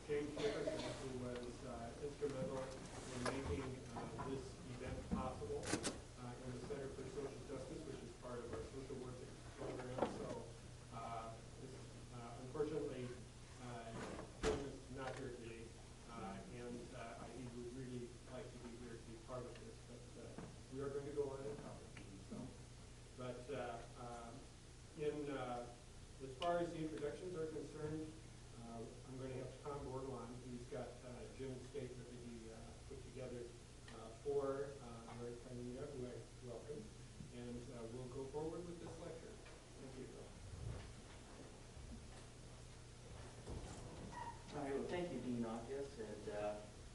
James Jefferson, who was instrumental in making this event possible in the Center for Social Justice, which is part of our social work program. So unfortunately, Jim is not here today, and he would really like to be here to be part of this, but we are going to go on and cover it. So, but as far as the introductions are concerned, I'm going to have Tom Bordelon. He's got Jim's statement that he put together for Derreck Kayongo, who I welcome, and we'll go forward with this lecture. Thank you. All right, well, thank you, Dean August. And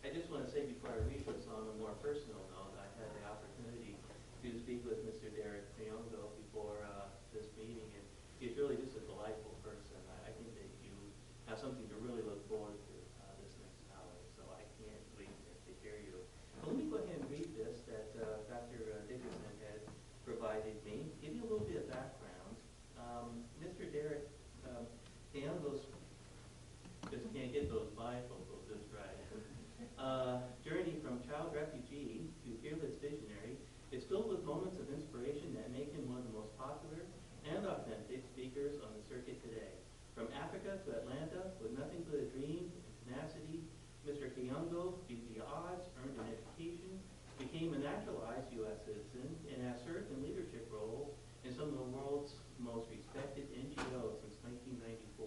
I just want to say before I read this on a more personal note, I had the opportunity to speak with Mr. Derreck Kayongo before this meeting, and he's really just a delightful person. I think that you have something to really look forward to this next hour, so I can't wait to hear you. Well, let me go ahead and read this that Dr. Dickerson had provided me. Give you a little bit of background. Mr. Derreck Kayongo's, just can't get those bifocals just right. Journey from child refugee to fearless visionary is filled with moments of inspiration that make him one of the most popular and authentic speakers on the circuit today. From Africa to Atlanta, with nothing but a dream and tenacity, Mr. Kayongo beat the odds, earned an education, became a naturalized U.S. citizen, and has served in leadership roles in some of the world's most respected NGOs since 1994.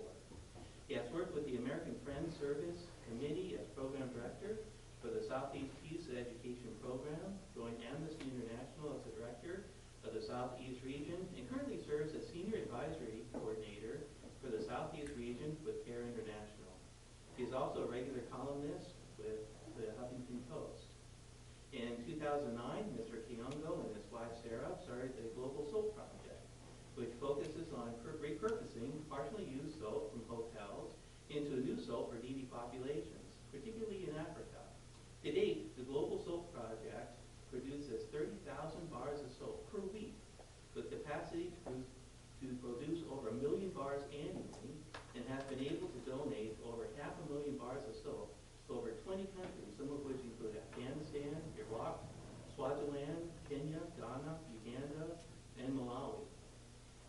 He has worked with the American Friends Service Committee as program director for the Southeast Peace Education Program, joined Amnesty International as the director of the Southeast region, and currently serves as senior advisory coordinator for the Southeast region with CARE International. He is also a regular columnist with the Huffington Post. In 2009, Mr. Kayongo and his wife Sarah started the Global Soap Project, which focuses on repurposing partially used soap from hotels into a new soap for needy populations, particularly in Africa. To date, the Global Soap Project produces 30,000 bars of soap per week, with capacity to produce over 1 million bars annually, and has been able to donate over 500,000 bars of soap to over 20 countries, some of which include Afghanistan, Iraq, Swaziland, Kenya, Ghana, Uganda, and Malawi.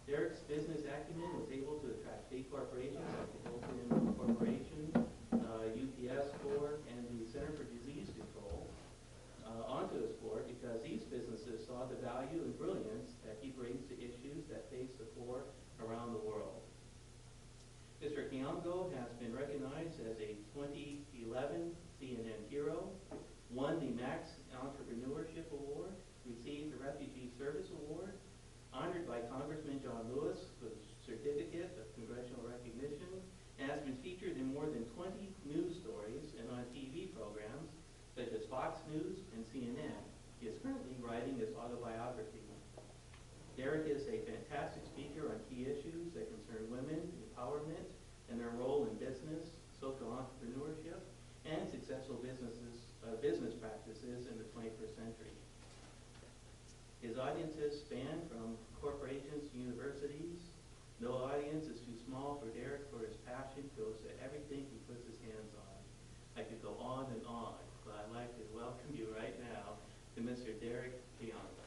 Derreck's business acumen was able to attract big corporations like the Hilton Corporation, UPS Corp, and the Center for Disease Control onto his board because these businesses saw the value and brilliance that he brings to issues that face the poor around the world. Mr. Kayongo has been recognized as a 2011 CNN Hero, won the Max Entrepreneurship Award, received the Refugee Service Award, honored by Congressman John Lewis with a certificate of congressional recognition, and has been featured in more than 20 news stories and on TV programs such as Fox News and CNN. He is currently writing his autobiography. Derreck is a fantastic speaker on key issues that concern women, empowerment, and their role in business, social entrepreneurship, and successful business practices in the 21st century. His audiences span from corporations to universities. No audience is too small for Derreck, for his passion goes to everything he puts his hands on. I could go on and on, but I'd like to welcome you right now to Mr. Derreck Kayongo.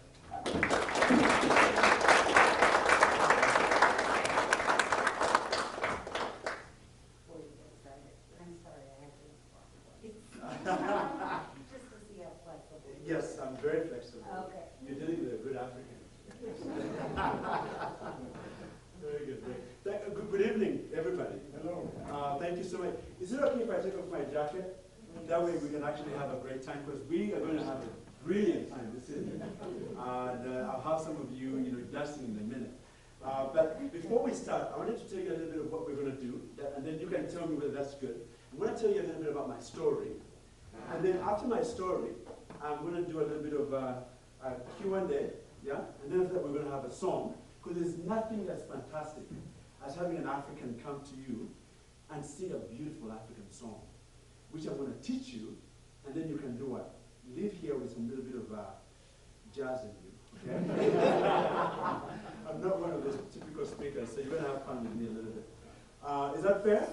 Yes, I'm very flexible. Okay. You're dealing with a good African. Very good. Good evening, everybody. Hello. Thank you so much. Is it okay if I take off my jacket? That way we can actually have a great time, because we are going to have a brilliant time this evening. And I'll have some of you, dancing in a minute. But before we start, I wanted to tell you a little bit of what we're going to do, and then you can tell me whether that's good. I'm going to tell you a little bit about my story. And then after my story, I'm going to do a little bit of a Q&A, yeah? And then after that, we're going to have a song, because there's nothing that's fantastic as having an African come to you and sing a beautiful African song, which I'm going to teach you, and then you can do what? Leave here with some little bit of jazz in you, okay? I'm not one of those typical speakers, so you're going to have fun with me a little bit. Is that fair?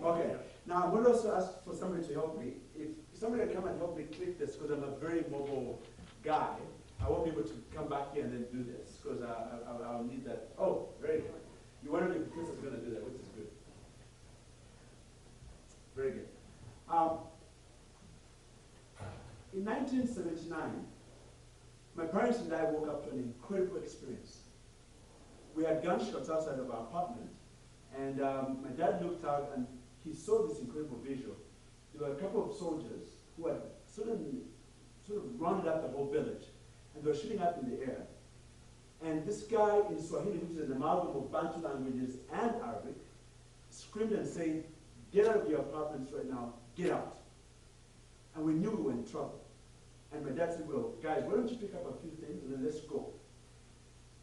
Okay. Now, I'm going to also ask for somebody to help me. If somebody can come and help me click this, because I'm a very mobile guy, I won't be able to come back here and then do this, because I'll need that. Oh, very good. You wanted to be Chris is going to do that, which is good. Very good. In 1979, my parents and I woke up to an incredible experience. We had gunshots outside of our apartment, and my dad looked out and he saw this incredible visual. There were a couple of soldiers who had sort of rounded up the whole village, and they were shooting up in the air. And this guy in Swahili, which is an amalgam of Bantu languages and Arabic, screamed and said, "Get out of your apartments right now, get out." And we knew we were in trouble. And my dad said, "Well, guys, why don't you pick up a few things and then let's go."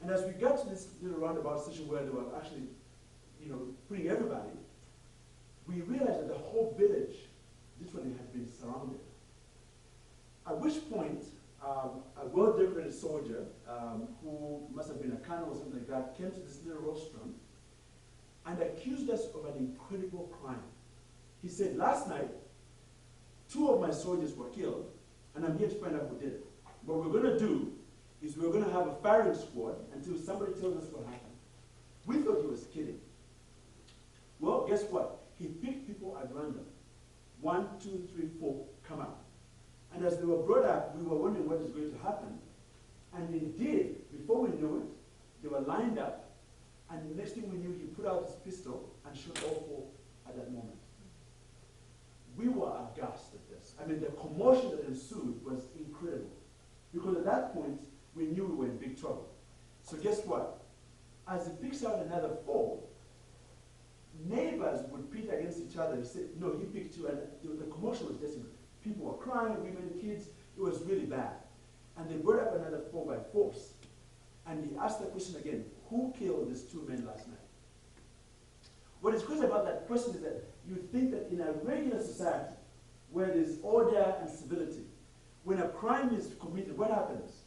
And as we got to this little roundabout station where they were actually, putting everybody, we realized that the whole village literally had been surrounded. At which point, a well-decorated soldier, who must have been a colonel or something like that, came to this little rostrum and accused us of an incredible crime. He said, "Last night, 2 of my soldiers were killed, and I'm here to find out who did it. What we're going to do is we're going to have a firing squad until somebody tells us what happened." We thought he was kidding. Well, guess what? He picked people at random. 1, 2, 3, 4, come out. And as they were brought up, we were wondering what is going to happen. And indeed, before we knew it, they were lined up, and the next thing we knew, he put out his pistol and shot all 4 at that moment. We were aghast at this. I mean, the commotion that ensued was incredible. Because at that point, we knew we were in big trouble. So guess what? As he picks out another 4, neighbors would pit against each other and say, "No, he picked you," and the commotion was just, people were crying, women, kids. It was really bad. And they brought up another 4 by force. And he asked the question again, "Who killed these 2 men last night?" What is crazy about that question is that you think that in a regular society where there's order and civility, when a crime is committed, what happens?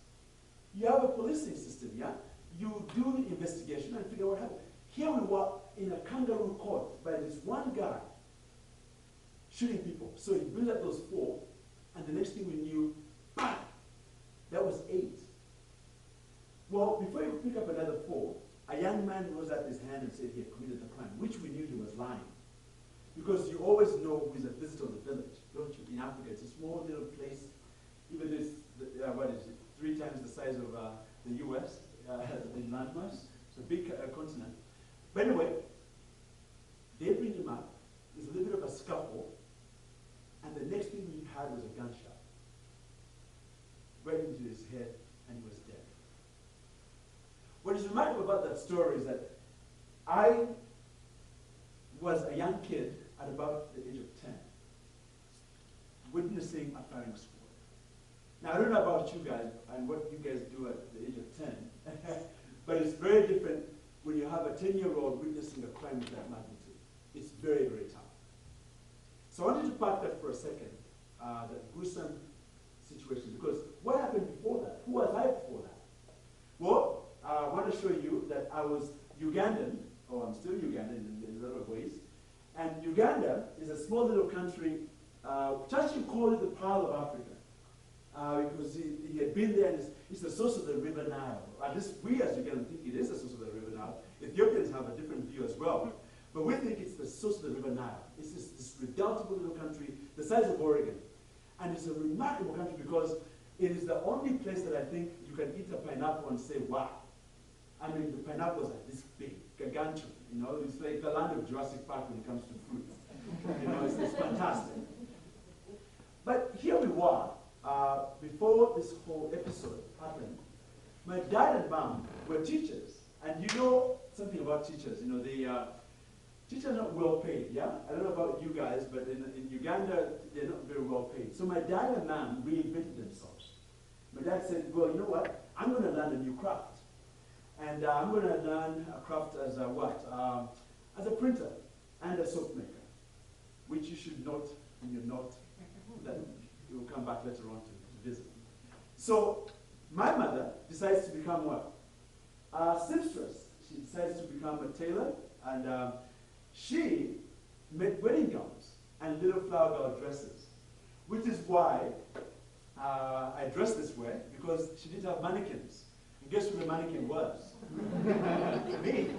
You have a policing system, yeah? You do the investigation and figure out what happened. Here we were in a kangaroo court by this one guy shooting people. So he brings up those 4, and the next thing we knew, bang, that was 8. Well, before you pick up another 4, a young man rose up his hand and said he had committed the crime, which we knew he was lying. Because you always know who is a visitor of the village, don't you? In Africa, it's a small little place, even this, 3 times the size of the US in landmass. It's a big continent. But anyway, they bring him up. There's a little bit of a scuffle, and the next thing we had was a gunshot right into his head, and he was dead. What is remarkable about that story is that I was a young kid at about the age of 10, witnessing a firing squad. Now, I don't know about you guys and what you guys do at the age of 10, but it's very different when you have a 10-year-old witnessing a crime of that magnitude. It's very, very tough. So I wanted to park that for a second, that gruesome situation, because what happened before that? Who was I before that? Well, I want to show you that I was Ugandan, or I'm still Ugandan in a lot of ways, and Uganda is a small little country, just you call it the Pearl of Africa, because he had been there, and it's the source of the River Nile. At least we as Ugandans think it is the source of the River Nile. Ethiopians have a different view as well, but we think it's the source of the River Nile. It's this redoubtable little country, the size of Oregon. And it's a remarkable country because it is the only place that I think you can eat a pineapple and say, wow. I mean, the pineapples are this big, gargantuan, it's like the land of Jurassic Park when it comes to fruit. It's fantastic. But here we were, before this whole episode happened, my dad and mom were teachers. And you know something about teachers, teachers are not well paid, yeah? I don't know about you guys, but in Uganda, they're not very well paid. So my dad and mom reinvented themselves. My dad said, well, you know what? I'm going to learn a new craft. And I'm going to learn a craft as a what? As a printer and a soap maker, which you should note in your note that you will come back later on to visit. So my mother decides to become what? A seamstress. She decides to become a tailor, and she made wedding gowns. and little flower girl dresses, which is why I dress this way, because she didn't have mannequins. And guess who the mannequin was? Me.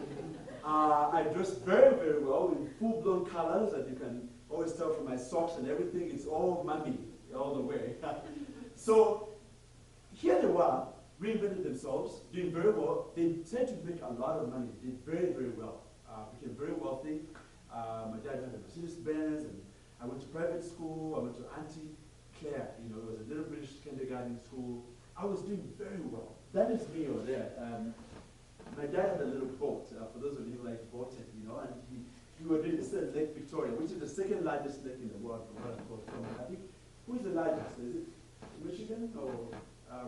I dress very, very well in full-blown colors that you can always tell from my socks and everything. It's all mummy all the way. So here they were, reinvented themselves, doing very well. They tend to make a lot of money. Did very, very well. Became very wealthy. My dad had a Mercedes Benz, and I went to private school. I went to Auntie Claire. You know, it was a little British kindergarten school. I was doing very well. That is me over there. My dad had a little boat, for those of you who like boating, you know, and we were doing this at Lake Victoria, which is the second largest lake in the world, I think. Who is the largest? Is it Michigan? Or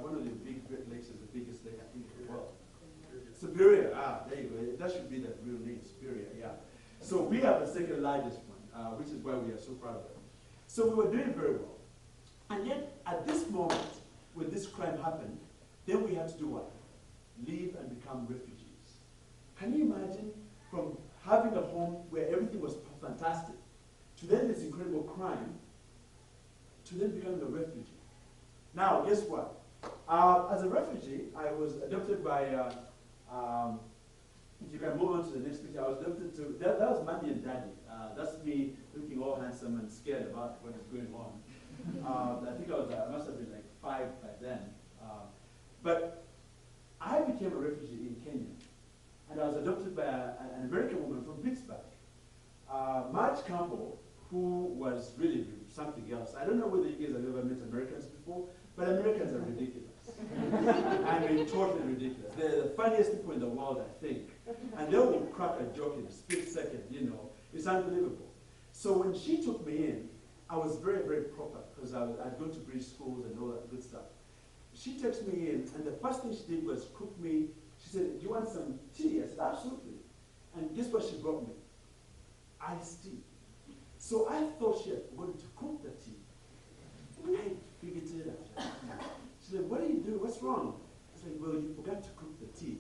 one of the big Great Lakes is the biggest lake, I think, in the world? Superior. There you go. That should be the real name, Superior, yeah. So we have the second largest one, which is why we are so proud of it. So we were doing very well. And yet, at this moment, when this crime happened, then we had to do what? Leave and become refugees. Can you imagine from having a home where everything was fantastic, to then this incredible crime, to then becoming a refugee? Now, guess what? As a refugee, I was adopted by, if you can move on to the next picture, I was adopted to, that was mommy and daddy. That's me looking all handsome and scared about what is going on. I think I must have been like 5 by then. But I became a refugee in Kenya. And I was adopted by an American woman from Pittsburgh. Marge Campbell, who was really something else. I don't know whether you guys have ever met Americans before, but Americans are ridiculous. I mean, totally ridiculous. They're the funniest people in the world, I think. And they will crack a joke in a split second, you know. It's unbelievable. So when she took me in, I was very, very proper, because I'd gone to British schools and all that good stuff. She takes me in, and the first thing she did was cook me. She said, "Do you want some tea?" I said, "Absolutely." And guess what she brought me? Iced tea. So I thought she had forgotten to cook the tea. I figured it out. She's like, "What do you do? What's wrong?" I was like, "Well, you forgot to cook the tea."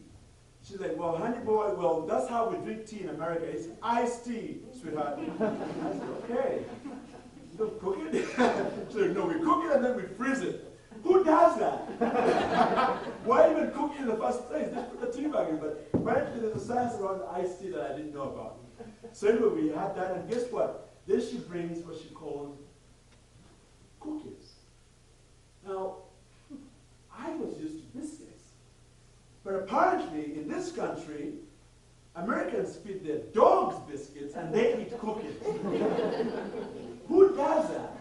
She's like, "Well, honey boy, well, that's how we drink tea in America. It's iced tea, sweetheart." I said, "Okay. You don't cook it?" She's like, "No, we cook it and then we freeze it." Who does that? Why even cook it in the first place? Just put the tea bag in. But apparently there's a science around iced tea that I didn't know about. So anyway, we had that, and guess what? Then she brings what she called cookies. Now, I was used to biscuits. But apparently, in this country, Americans feed their dogs biscuits and they eat cookies. Who does that?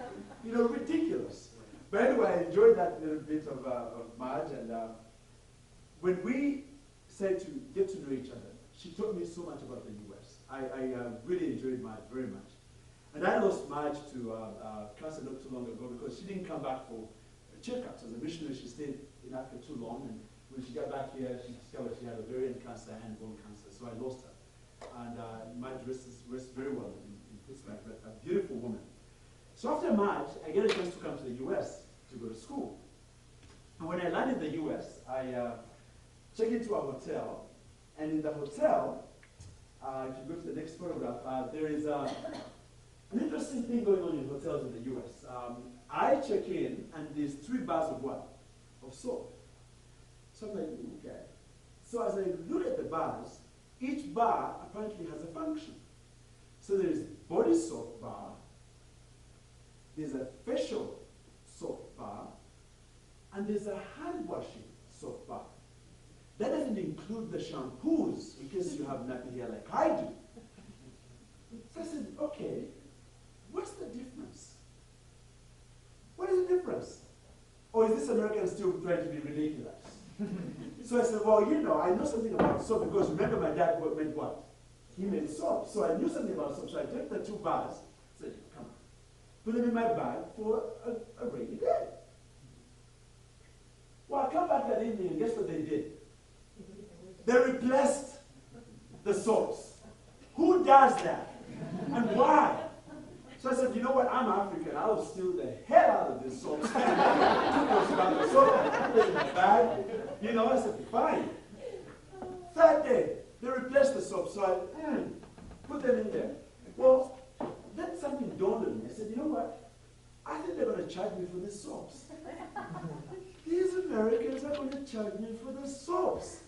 You know, ridiculous. But anyway, I enjoyed that little bit of Marge, and when we said to get to know each other, she taught me so much about the U.S. I really enjoyed Marge very much. And I lost Marge to cancer not too long ago because she didn't come back for checkups. As a missionary, she stayed in Africa too long, and when she got back here, she discovered she had ovarian cancer and bone cancer, so I lost her. And Marge rests very well in Pittsburgh, but a beautiful woman. So after March, I get a chance to come to the US to go to school. And when I land in the US, I check into a hotel. And in the hotel, if you go to the next photograph, there is an interesting thing going on in hotels in the US. I check in, and there's 3 bars of what? Of soap. So I'm like, okay. So as I look at the bars, each bar apparently has a function. So there is body soap bar, there's a facial soap bar, and there's a hand washing soap bar. That doesn't include the shampoos, in case you have nappy hair like I do. So I said, okay, what's the difference? What is the difference? Or is this American still trying to be ridiculous? So I said, well, you know, I know something about soap, because remember my dad made what? He made soap. So I knew something about soap. So I took the 2 bars, said, come on, put them in my bag for a rainy day. Well, I come back that evening, and guess what they did? They replaced the soaps. Who does that? And why? So I said, you know what, I'm African. I'll steal the hell out of this soap. Took those bags of soap, put them in the bag. You know, I said, fine. 3rd day, they replaced the soap, so I put them in there. Well, then something dawned on me. I said, you know what? I think they're going to charge me for the soaps. These Americans are going to charge me for the soaps.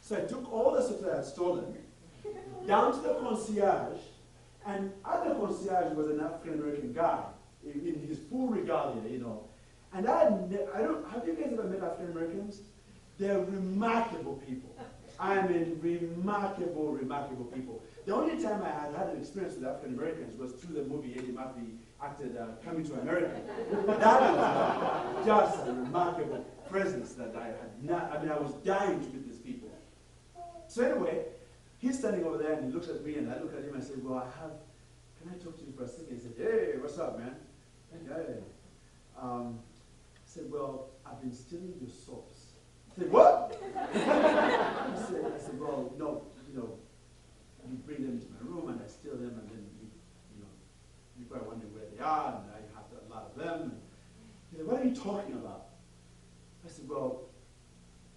So I took all the soaps I had stolen down to the concierge, and at the concierge was an African-American guy in his full regalia, you know. And I don't, have you guys ever met African-Americans? They're remarkable people. I mean, remarkable, remarkable people. The only time I had an experience with African-Americans was through the movie Eddie Murphy acted Coming to America. That was just a remarkable presence that I had not, I mean, I was dying to meet these people. So anyway, he's standing over there and he looks at me and I look at him and I say, well, can I talk to you for a second? He said, hey, what's up, man? Hey. I said, well, I've been stealing your soaps. I said, what? I said, well, no, you know, you bring them into my room and I steal them and then you probably wonder where they are and I have a lot of them. And he said, what are you talking about? I said, well,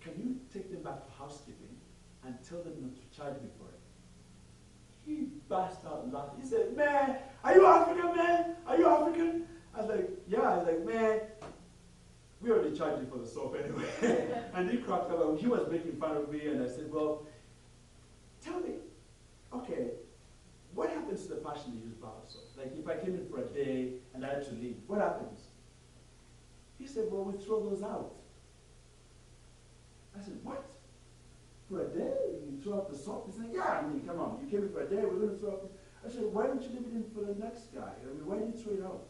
can you take them back to housekeeping and tell them not to charge me for it? He burst out laughing. He said, man, are you African, man? Are you African? I was like, yeah. I was like, man, we already charged you for the soap anyway. And he cracked up and he was making fun of me and I said, well, tell me, okay, what happens to the partially used bar soap? Like if I came in for a day and I had to leave, what happens? He said, well, we throw those out. I said, what? For a day? You throw out the soap? He said, yeah, I mean, come on, you came in for a day, we're going to throw out. I said, why don't you leave it in for the next guy? I mean, why did you throw it out?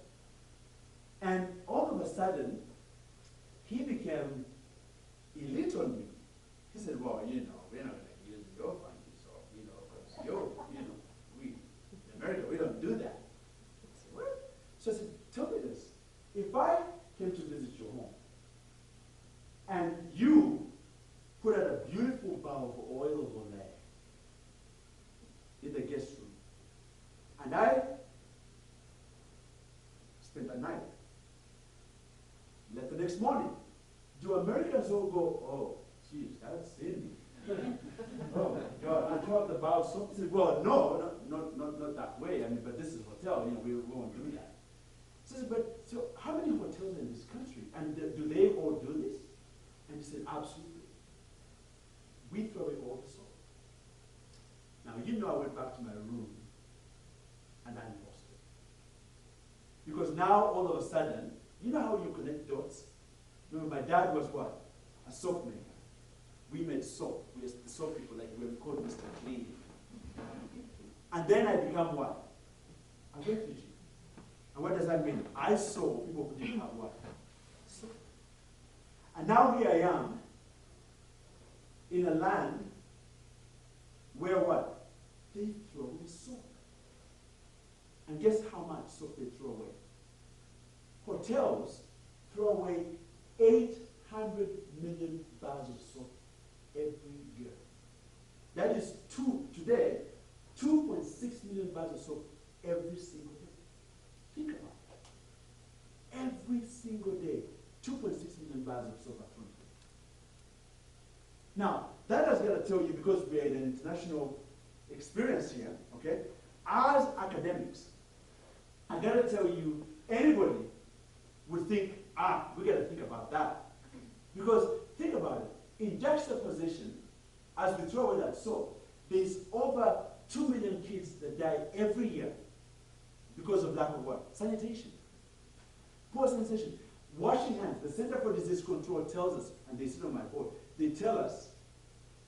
And all of a sudden, he became elite on me. He said, well, you know, we're not going to use your funky soap, you know, because we, in America, we don't do that. I said, what? So I said, tell me this. If I came to visit your home, and you put out a beautiful bowl of oil of Olay in the guest room, and I spent the night, left the next morning, do Americans all go, oh, geez, that's seen me. Oh my God, I throw out the bowl of soap. He said, well, no, not that way. I mean, but this is a hotel, you know, we won't do that. So, but so how many hotels in this country? And do they all do this? And he said, absolutely. We throw away all the soap. Now, you know I went back to my room and I lost it. Because now, all of a sudden, you know how you connect dots? Remember, my dad was what? A soap maker. We made soap. We were the soap people, like we were called Mr. Clean. And then I become what? A refugee. And what does that mean? I saw people who didn't have what? Soap. And now here I am, in a land where what? They throw away soap. And guess how much soap they throw away? Hotels throw away 800 million bars of soap every year. That is today, 2.6 million bars of soap every single day. Think about it. Every single day, 2.6 million bars of soap are thrown away. Now, that has got to tell you, because we are in an international experience here, okay? As academics, I got to tell you, anybody would think, we got to think about that. Because think about it, in juxtaposition, as we throw away that soap, there's over 2 million kids that die every year because of lack of what? Sanitation. Poor sanitation. Washing hands. The Center for Disease Control tells us, and they sit on my board, they tell us,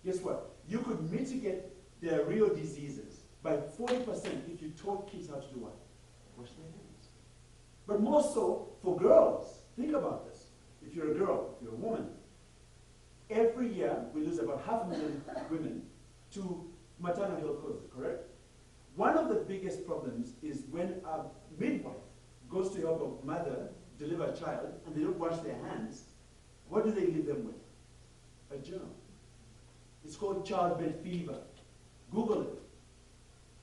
guess what? You could mitigate their real diseases by 40% if you taught kids how to do what? Wash their hands. But more so for girls. Think about this. If you're a girl, if you're a woman, every year we lose about 500,000 women to maternal health causes, correct? One of the biggest problems is when a midwife goes to help a mother deliver a child and they don't wash their hands, what do they leave them with? A germ. It's called childbed fever. Google it.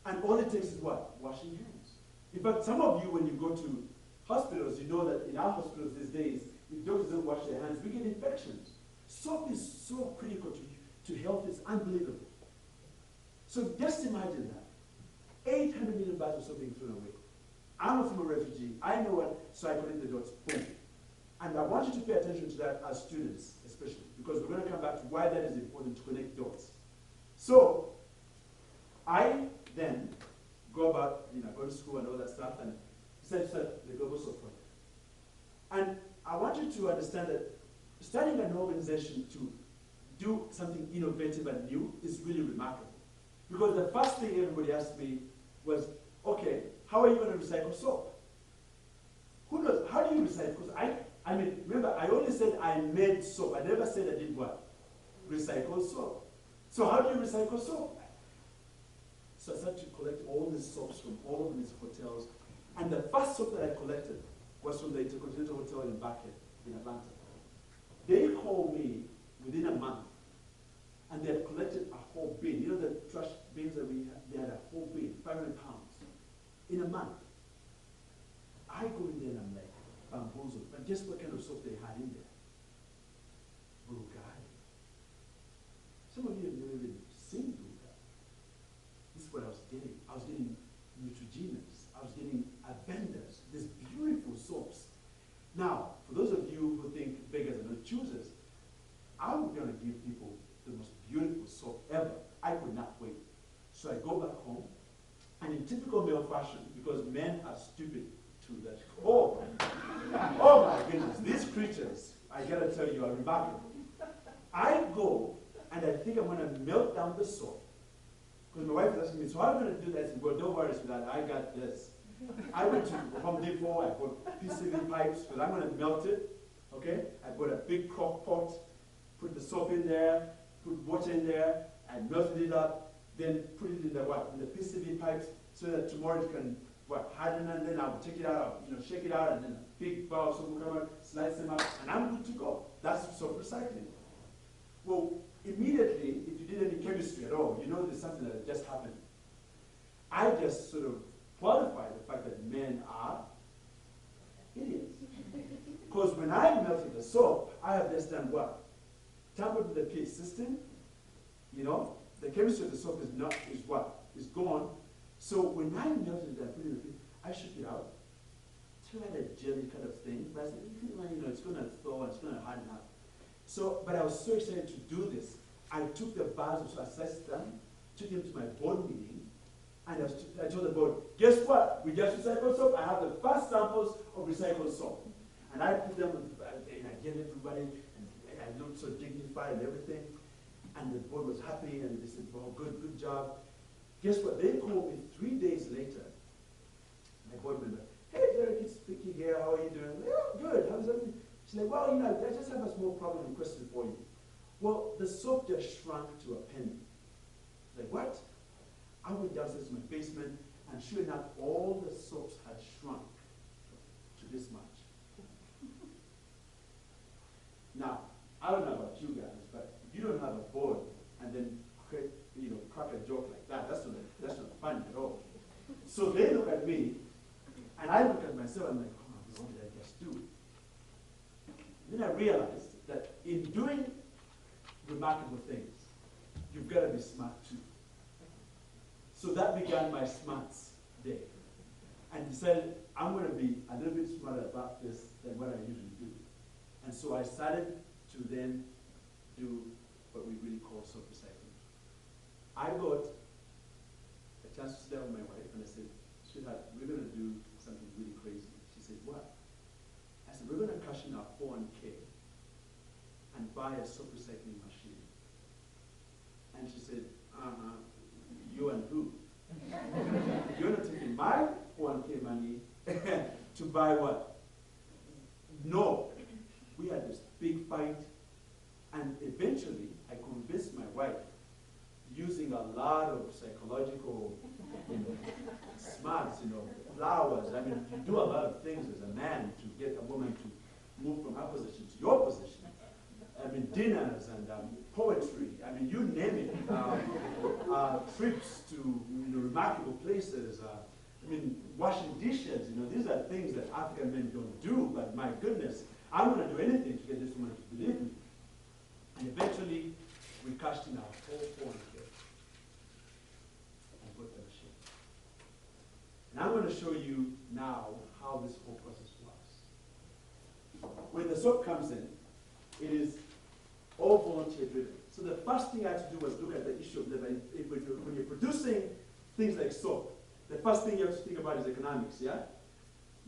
And all it takes is what? Washing hands. In fact, some of you, when you go to hospitals, you know that in our hospitals these days, if doctors don't wash their hands, we get infections. Soap is so critical to health, it's unbelievable. So just imagine that. 800 million bars of soap being thrown away. I'm a former refugee. I know what, so I connect the dots. Boom. And I want you to pay attention to that as students, especially, because we're going to come back to why that is important to connect dots. So, I then go about, go to school and all that stuff, and decide to start the Global Soap Project. And I want you to understand that starting an organization to do something innovative and new is really remarkable. Because the first thing everybody asked me was, okay, how are you going to recycle soap? Who knows? How do you recycle? Because I mean, remember, I only said I made soap. I never said I did what? Recycle soap. So how do you recycle soap? So I started to collect all these soaps from all of these hotels. And the first soap that I collected was from the Intercontinental Hotel in Buckhead, in Atlanta. They called me within a month, and they had collected a whole bin. You know the trash bins that we had? They had a whole bin, 500 pounds, in a month. I go in there and I'm like, bamboozled. But guess what kind of soap they had in there? Bulgari. Some of you have never even seen Bulgari. This is what I was getting. I was getting Neutrogenas. I was getting Avendas, these beautiful soaps. Now, for those of you who think beggars are not choosers, I'm going to give people the most beautiful soap ever. I could not wait. So I go back home, and in typical male fashion, because men are stupid to that. Oh my goodness, these creatures, I gotta tell you, are remarkable. I go, and I think I'm going to melt down the soap. Because my wife is asking me, so how are you going to do that? I said, well, don't worry about that. I got this. I went to Home Depot. I bought PCV pipes because I'm going to melt it. Okay? I bought a big crock pot, put the soap in there, put water in there, I melted it up, then put it in the what? In the PCV pipes so that tomorrow it can harden, and then I'll take it out, shake it out, and then a big bowl of soap will come out, slice them up, and I'm good to go. That's soap recycling. Well, immediately, if you did any chemistry at all, you know there's something that just happened. I just sort of qualify the fact that men are idiots. Because when I melted the soap, I have just done what? Tampered with the pH system. The chemistry of the soap is gone. So when I melted it and put it in the pH, I shook it out. It's like a jelly kind of thing. But I said, it's going to thaw, it's going to harden up. So, but I was so excited to do this. I took the bars of soap, I sliced them, took them to my board meeting, and I told the board, guess what? We just recycled soap. I have the first samples of recycled soap. And I put them, and I gave everybody, and I looked so dignified and everything. And the board was happy, and they said, well, good job. Guess what? They called me 3 days later. My board member, hey, Derek, it's Vicky here. How are you doing? Like, oh, good. How's everything? She's like, well, I just have a small problem and question for you. Well, the soap just shrunk to a penny. Like, what? I went downstairs to my basement, and sure enough, all the soaps had shrunk to this much. Now, I don't know about you guys, but if you don't have a board and then crack a joke like that, that's not funny at all. So they look at me, and I look at myself, and I'm like, oh my God, what did I just do? Then I realized that in doing remarkable things, you've got to be smart too. So that began my smarts day. And decided I'm going to be a little bit smarter about this than what I usually do. And so I started to then do what we really call soap recycling. I got a chance to sit down with my wife, and I said, sweetheart, we're going to do something really crazy. She said, what? I said, we're going to cash in our 401k and buy a soap recycling machine. And she said, you and who? You're not taking my 401k money to buy what? No. We had this big fight, and eventually I convinced my wife, using a lot of psychological smarts, flowers. I mean, you do a lot of things as a man to get a woman to move from her position to your position. I mean, dinners and poetry. I mean, you name it. Trips to remarkable places. I mean, washing dishes. These are things that African men don't do. But my goodness, I'm going to do anything to get this woman to believe me. And eventually, we cashed in our whole 401k and bought the machine. And I'm going to show you now how this whole process works. When the soap comes in, it is all volunteer driven. So the first thing I had to do was look at the issue of labor. When you're producing things like soap, the first thing you have to think about is economics, yeah?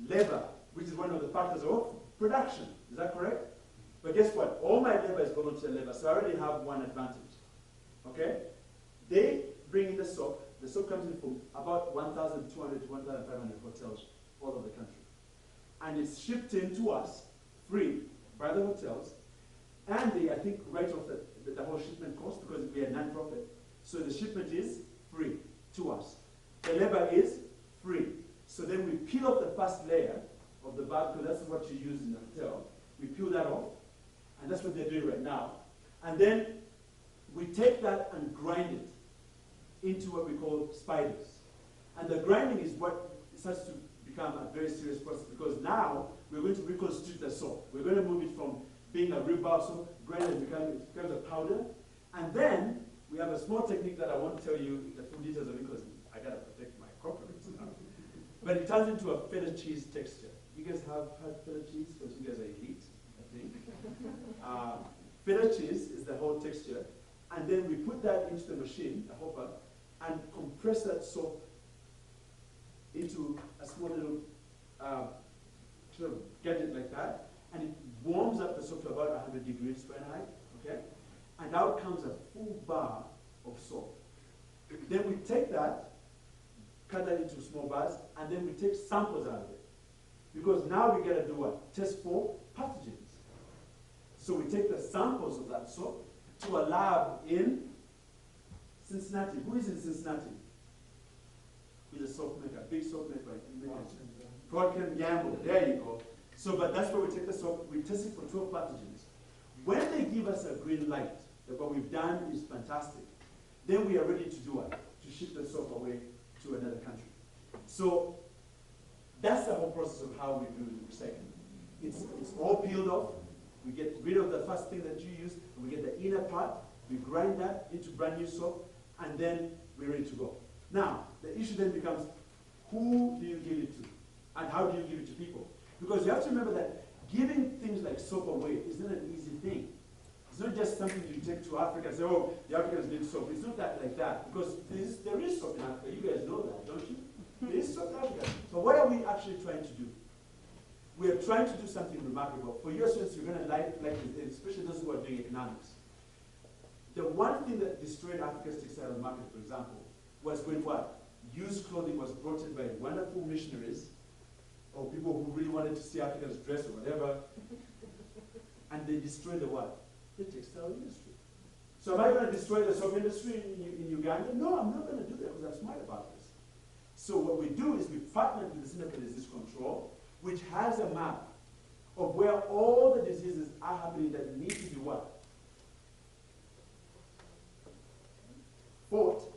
Labor, which is one of the factors of production. Is that correct? But guess what? All my labor is volunteer labor, so I already have one advantage. Okay? They bring in the soap. The soap comes in from about 1,200 to 1,500 hotels all over the country. And it's shipped in to us free by the hotels. And they, I think, write off the whole shipment cost because we are non-profit. So the shipment is free to us. The labor is free. So then we peel off the first layer of the bag, because that's what you use in the hotel. We peel that off, and that's what they're doing right now. And then we take that and grind it into what we call spiders. And the grinding is what starts to become a very serious process, because now we're going to reconstitute the soap. We're going to move it from being a real bar soap, grind it becomes a powder. And then we have a small technique that I won't tell you the full details of it because I got to protect my copyrights now. But it turns into a feta cheese texture. You guys have had feta cheese? Because you guys are elite, I think. Feta cheese is the whole texture. And then we put that into the machine, the hopper, and compress that soap into a small little sort of gadget like that. And it warms up the soap to about 100 degrees Fahrenheit, okay? And out comes a full bar of soap. Then we take that, cut that into small bars, and then we take samples out of it. Because now we gotta do what? Test for pathogens. So we take the samples of that soap to a lab in Cincinnati. Who is in Cincinnati? Who's a soap maker, big soap maker. Procter & Gamble, there you go. So, but that's where we take the soap, we test it for 12 pathogens. When they give us a green light, that what we've done is fantastic, then we are ready to do what? To ship the soap away to another country. So, that's the whole process of how we do the recycling. It's all peeled off, we get rid of the first thing that you use, and we get the inner part, we grind that into brand new soap, and then we're ready to go. Now, the issue then becomes, who do you give it to? And how do you give it to people? Because you have to remember that giving things like soap away is not an easy thing. It's not just something you take to Africa and say, oh, the Africans need soap. It's not that like that. Because there is soap in Africa. You guys know that, don't you? There is soap in Africa. So what are we actually trying to do? We are trying to do something remarkable. For your students, you're going to like this, especially those who are doing economics. The one thing that destroyed Africa's textile market, for example, was when what? Used clothing was brought in by wonderful missionaries or people who really wanted to see Africans dress or whatever, and they destroyed the what? The textile industry. So am I going to destroy the soap industry in Uganda? No, I'm not going to do that because I'm smart about this. So what we do is we partner with the Center for Disease Control, which has a map of where all the diseases are happening that need to be what? Fought.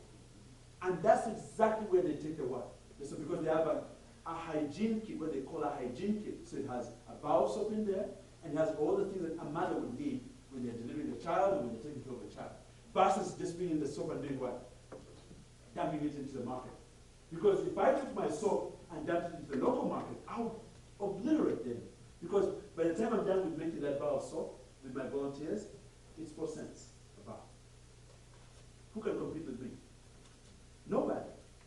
And that's exactly where they take the what? So because they have a hygiene kit, what they call a hygiene kit. So it has a bar of soap in there, and it has all the things that a mother would need when they're delivering a child or when they're taking care of a child. Versus just bringing the soap and doing what? Dumping it into the market. Because if I took my soap and dumped it into the local market, I would obliterate them. Because by the time I'm done with making that bar of soap with my volunteers, it's 4 cents a bar. Who can compete with me? Nobody.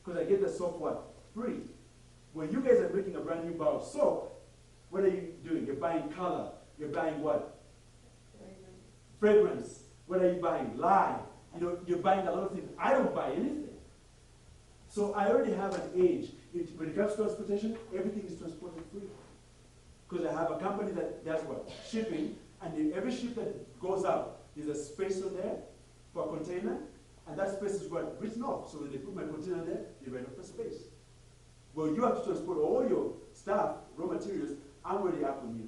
Because I get the soap what? Free. When you guys are making a brand new bar of soap, what are you doing? You're buying color. You're buying what? Fragrance. What are you buying? Lye. You know, you're buying a lot of things. I don't buy anything. So I already have an age. When it comes to transportation, everything is transported free. Because I have a company that does what? Shipping. And every ship that goes out, there's a space on there for a container. And that space is what? Written off. So when they put my container there, they write off the space. Well, you have to transport all your stuff, raw materials, I'm already up on you.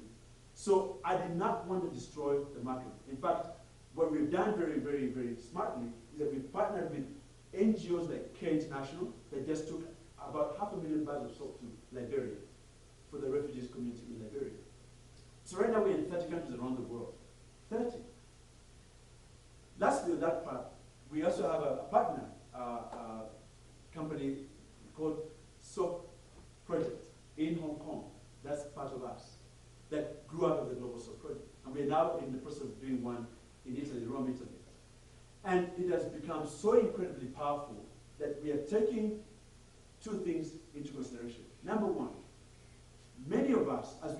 So I did not want to destroy the market. In fact, what we've done very, very, very smartly is that we've partnered with NGOs like Care International that just took about 500,000 bags of soap to Liberia for the refugees community in Liberia. So right now we're in 30 countries around the world. 30. Lastly, on that part, we also have a partner company called Soap doing one in Italy, Rome, Italy. And it has become so incredibly powerful that we are taking two things into consideration. Number one, many of us, as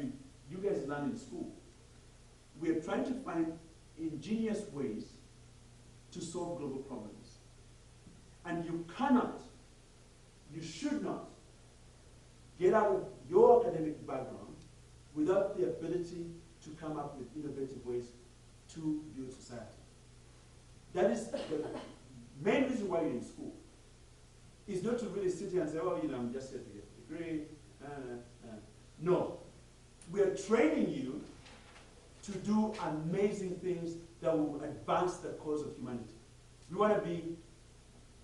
you guys learn in school, we are trying to find ingenious ways to solve global problems. And you cannot, you should not, get out of your academic background without the ability to come up with innovative ways to build society. That is the main reason why you're in school. Is not to really sit here and say, oh, I'm just here to get a degree. No. We are training you to do amazing things that will advance the cause of humanity. We want to be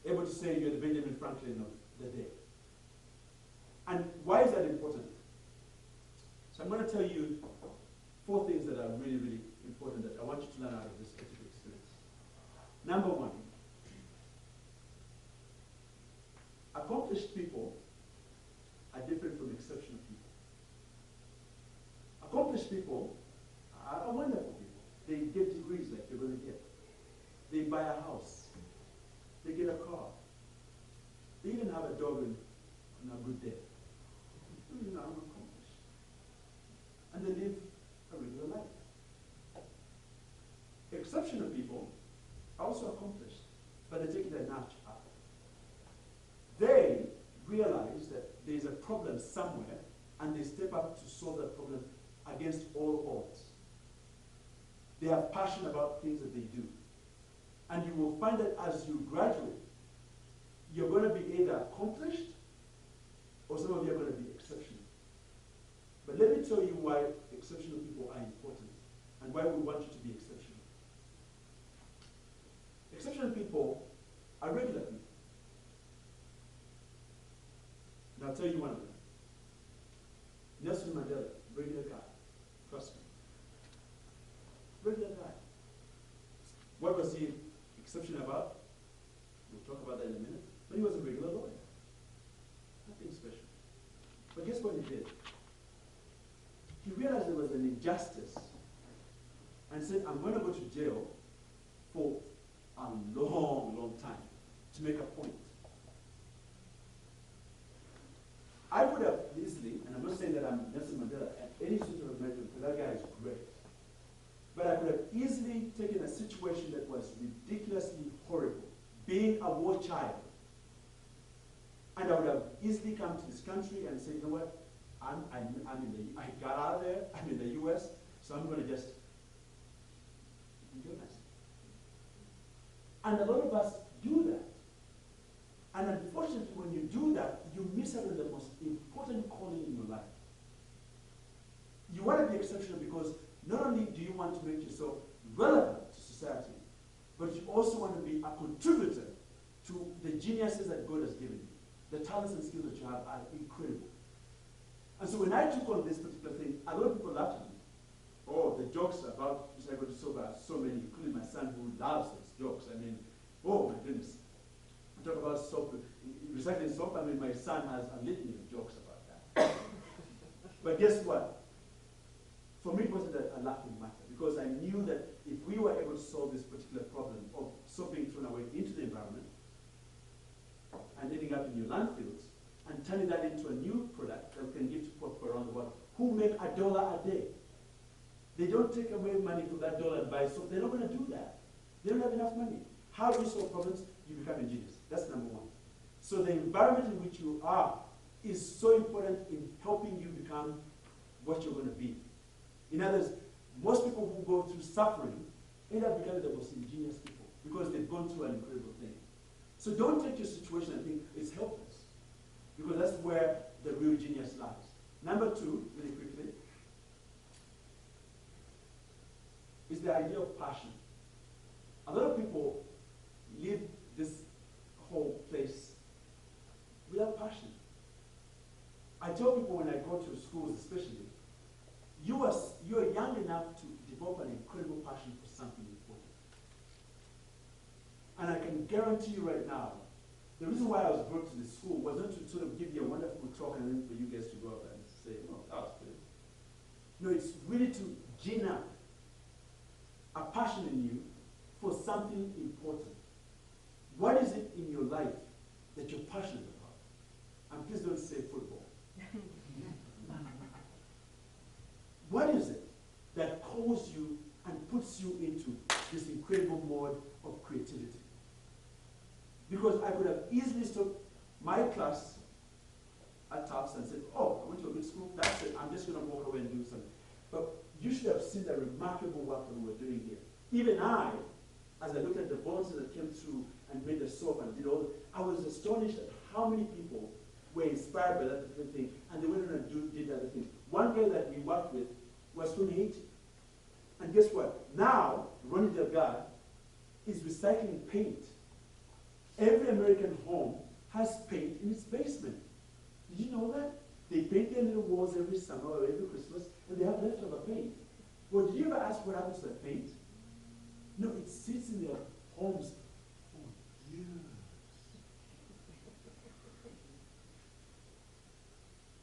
able to say you're the Benjamin Franklin of the day. And why is that important? So I'm going to tell you 4 things that are really, really important that I want you to learn out of this particular experience. Number 1, accomplished people are different from exceptional people. Accomplished people are wonderful people. They get degrees like you're going to get. They buy a house. They get a car. They even have a dog on a good day. I'm accomplished. And they live a regular life. Exceptional people are also accomplished, but they take it a notch up. They realize that there's a problem somewhere, and they step up to solve that problem against all odds. They have passion about things that they do. And you will find that as you graduate, you're going to be either accomplished, or some of you are going to be exceptional. But let me tell you why exceptional people are important, and why we want you to be exceptional. Exceptional people are regular people. And I'll tell you one of them. Nelson Mandela, regular guy. Trust me. Regular guy. What was he exceptional about? We'll talk about that in a minute. But he was a regular lawyer. Nothing special. But guess what he did? He realized there was an injustice and said, I'm going to go to jail for a long, long time to make a point. I would have easily, and I'm not saying that I'm Nelson Mandela at any sort of measure, because that guy is great, but I could have easily taken a situation that was ridiculously horrible, being a war child, and I would have easily come to this country and say, you know what, I got out of there, I'm in the US, so I'm going to just enjoy myself. And a lot of us do that. And unfortunately, when you do that, you miss out on the most important calling in your life. You want to be exceptional because not only do you want to make yourself relevant to society, but you also want to be a contributor to the geniuses that God has given you. The talents and skills that you have are incredible. And so when I took on this particular thing, a lot of people laughed at me. Oh, the jokes about recycled soap are so many, including my son who loves those jokes. I mean, oh my goodness. I talk about soap, recycling soap, I mean, my son has a litany of jokes about that. But guess what? For me, it wasn't a laughing matter, because I knew that if we were able to solve this particular problem of soap being thrown away into the environment and ending up in your landfills, and turning that into a new product that we can give to poor people around the world who make $1 a day. They don't take away money from that dollar and buy soap. They're not going to do that. They don't have enough money. How do you solve problems? You become ingenious. That's number 1. So the environment in which you are is so important in helping you become what you're going to be. In other words, most people who go through suffering end up becoming the most ingenious people because they've gone through an incredible thing. So don't take your situation and think it's helpless, because that's where the real genius lies. Number 2, really quickly, is the idea of passion. A lot of people leave this whole place without passion. I tell people when I go to schools especially, you are young enough to develop an incredible passion for something important. And I can guarantee you right now, the reason why I was brought to this school wasn't to sort of give you a wonderful talk and then for you guys to go up and say, oh, that was good. No, it's really to gin up a passion I could have easily stopped my class at Tufts and said, oh, I went to a good school, that's it, I'm just going to walk away and do something. But you should have seen the remarkable work that we were doing here. Even I, as I looked at the volunteers that came through and made the soap and did all that, I was astonished at how many people were inspired by that particular thing, and they went on and did other things. One guy that we worked with was from Haiti. And guess what? Now, Ronnie Delgado is recycling paint. Every American home has paint in its basement. Did you know that? They paint their little walls every summer or every Christmas, and they have leftover paint. Well, did you ever ask what happens to that paint? No, it sits in their homes for years.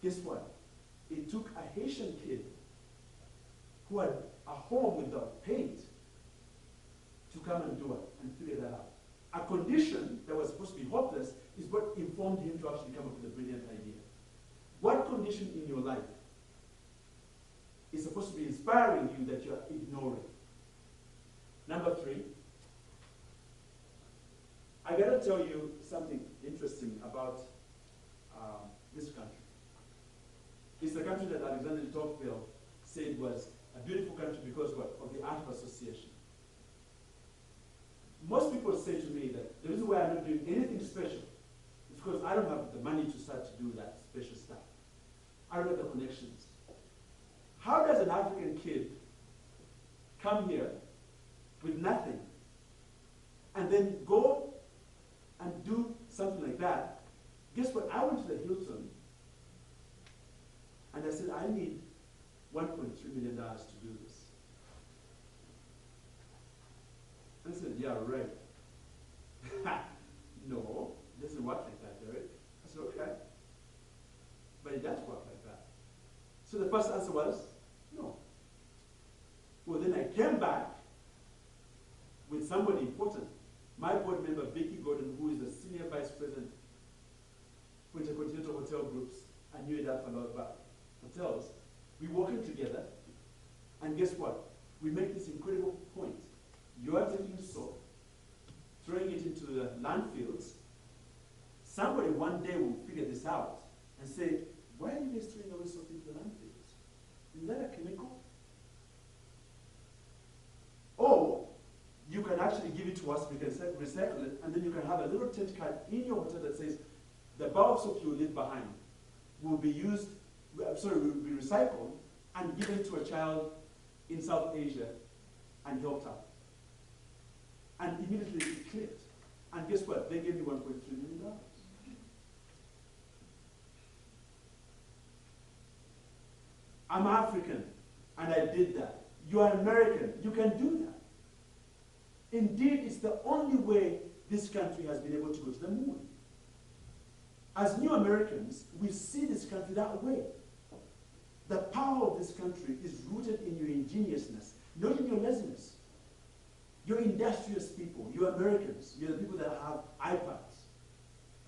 Guess what? It took a Haitian kid who had a home without paint to come and do it and figure that out. A condition that was supposed to be hopeless is what informed him to actually come up with a brilliant idea. What condition in your life is supposed to be inspiring you that you're ignoring? Number 3, I gotta tell you something interesting about this country. It's the country that Alexander de Tocqueville said was a beautiful country because what? Of the art of association. Most people say to me that the reason why I'm not doing anything special is because I don't have the money to start to do that special stuff. I don't have the connections. How does an African kid come here with nothing and then go and do something like that? Guess what? I went to the Hilton and I said, I need $1.3 million to do this. And I said, yeah, right. No, it doesn't work like that, Derek. I said, okay. But it does work like that. So the first answer was, no. Well, then I came back with somebody important. My board member, Vicky Gordon, who is the Senior Vice President for Intercontinental Hotel Groups, I knew it out for a lot about hotels. We working together, and guess what? We make this incredible point. You are taking soap, throwing it into the landfills. Somebody one day will figure this out and say, why are you guys throwing away soap into the landfills? Is that a chemical? Or you can actually give it to us, we can recycle it, and then you can have a little tent card in your hotel that says, the bar of soap you leave behind will be used, will be recycled and given to a child in South Asia and helped out. And immediately it clicked. And guess what? They gave me $1.3 million. I'm African, and I did that. You are American, you can do that. Indeed, it's the only way this country has been able to go to the moon. As new Americans, we see this country that way. The power of this country is rooted in your ingeniousness, not in your laziness. You're industrious people, you're Americans, you're the people that have iPads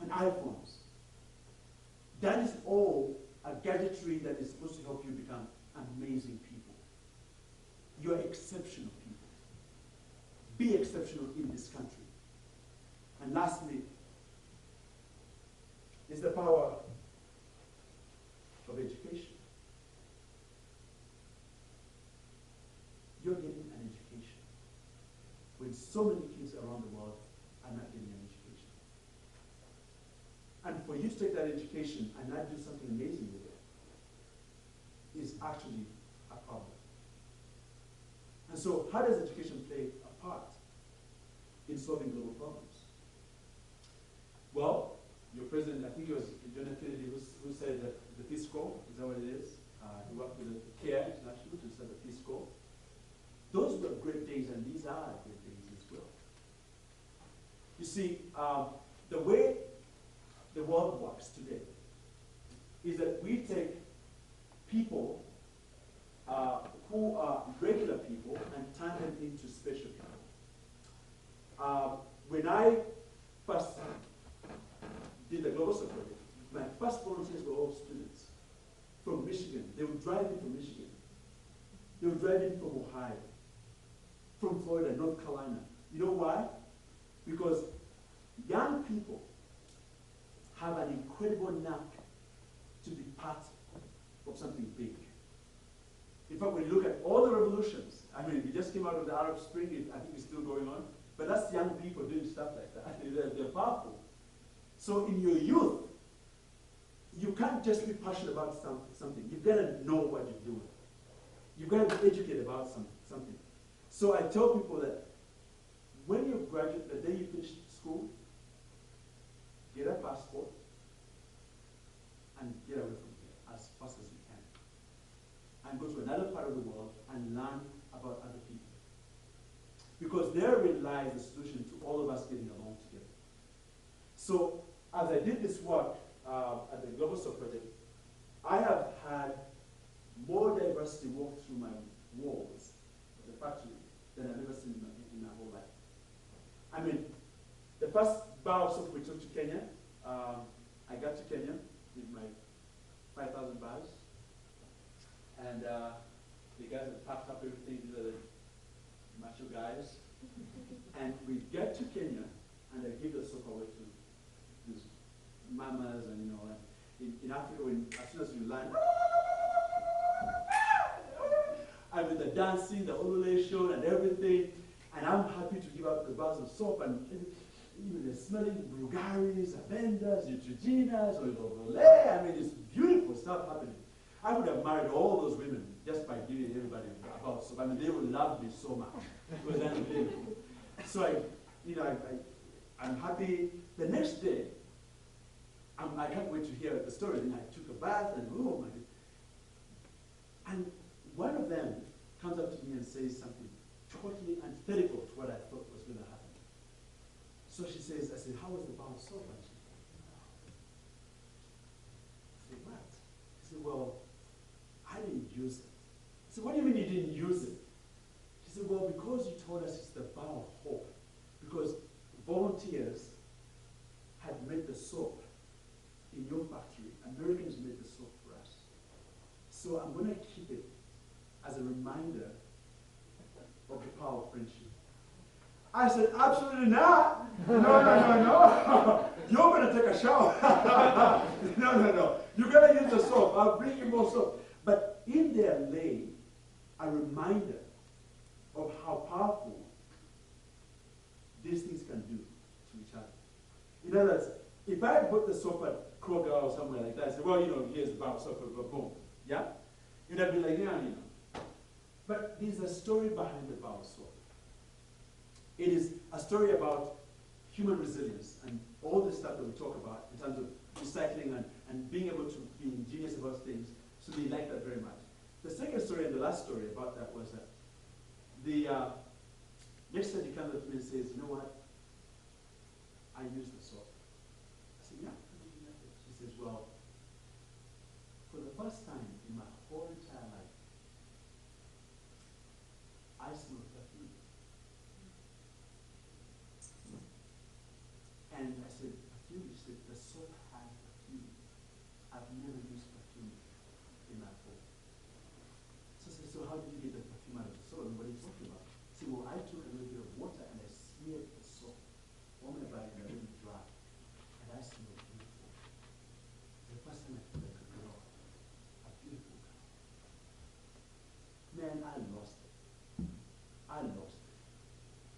and iPhones. That is all a gadgetry that is supposed to help you become amazing people. You're exceptional people. Be exceptional in this country. And lastly, is the power of education. You're getting an education when so many kids around the world are not getting an education. And for you to take that education and not do something amazing with it is actually a problem. And so how does education play a part in solving global problems? Well, your president, I think it was John F. Kennedy who said that the Peace Corps, is that what it is? He worked with the CARE International to set the Peace Corps. Those were great days, and these are great days as well. You see, the way the world works today is that we take people who are regular people and turn them into special people. When I first did the Global Support Project, my first volunteers were all students from Michigan. They would drive in from Michigan. They would drive in from Ohio, from Florida, North Carolina. You know why? Because young people have an incredible knack to be part of something big. In fact, when you look at all the revolutions, I mean, we just came out of the Arab Spring, I think it's still going on, but that's young people doing stuff like that. They're powerful. So in your youth, you can't just be passionate about something. You've got to know what you're doing. You've got to be educated about something. So I tell people that when you graduate, the day you finish school, get a passport and get away from here as fast as you can. And go to another part of the world and learn about other people. Because therein lies the solution to all of us getting along together. So as I did this work at the Global South Project, I have had more diversity walk through my walls of the factory than I've ever seen in my whole life. I mean, the first bar of soap we took to Kenya, I got to Kenya with my 5,000 bars, and the guys had packed up everything. These are the macho guys. And we get to Kenya, and I give the soap away to these mamas, and in Africa, as soon as you land, and with the dancing, the ululation, and everything, and I'm happy to give out the bars of soap, and they're smelling Bulgaris, Avendas, Neutrogenas, I mean, it's beautiful stuff happening. I would have married all those women just by giving everybody a bar of soap. I mean, they would love me so much. It was unbelievable. So I'm happy. The next day, I can't wait to hear the story. Then I took a bath, and oh my God. And one of them comes up to me and says something totally antithetical to what I thought was going to happen. So she says, I said, how was the bar of soap? And she said, what? She said, well, I didn't use it. I said, what do you mean you didn't use it? She said, well, because you told us it's the bar of hope. Because volunteers had made the soap in your factory. Americans made the soap for us. So I'm going to keep it as a reminder of the power of friendship. I said, absolutely not. No. You're going to take a shower. No. You're going to use the soap. I'll bring you more soap. But in there lay a reminder of how powerful these things can do to each other. In other words, if I put the soap at Kroger or somewhere like that, I say, well, here's the bar of soap, boom. Yeah? You'd have been like, yeah. But there's a story behind the bar of soap. It is a story about human resilience and all the stuff that we talk about in terms of recycling and being able to be ingenious about things. So they like that very much. The second story and the last story about that was that the next time he comes up to me and says, you know what? I use the soap. I said, yeah, how did you like it? She says, well, for the first time in my whole entire life, I smell perfume. And I said, perfume? She said, the soap has perfume. I've never used perfume in my home. So I said, so how did you get the perfume out of the soap? And what are you talking about? I said, well, I took a little bit of water and I smeared the soap on my body and I let it dry. And I smelled beautiful. The first time I felt like a girl, a beautiful girl. Man, I lost it.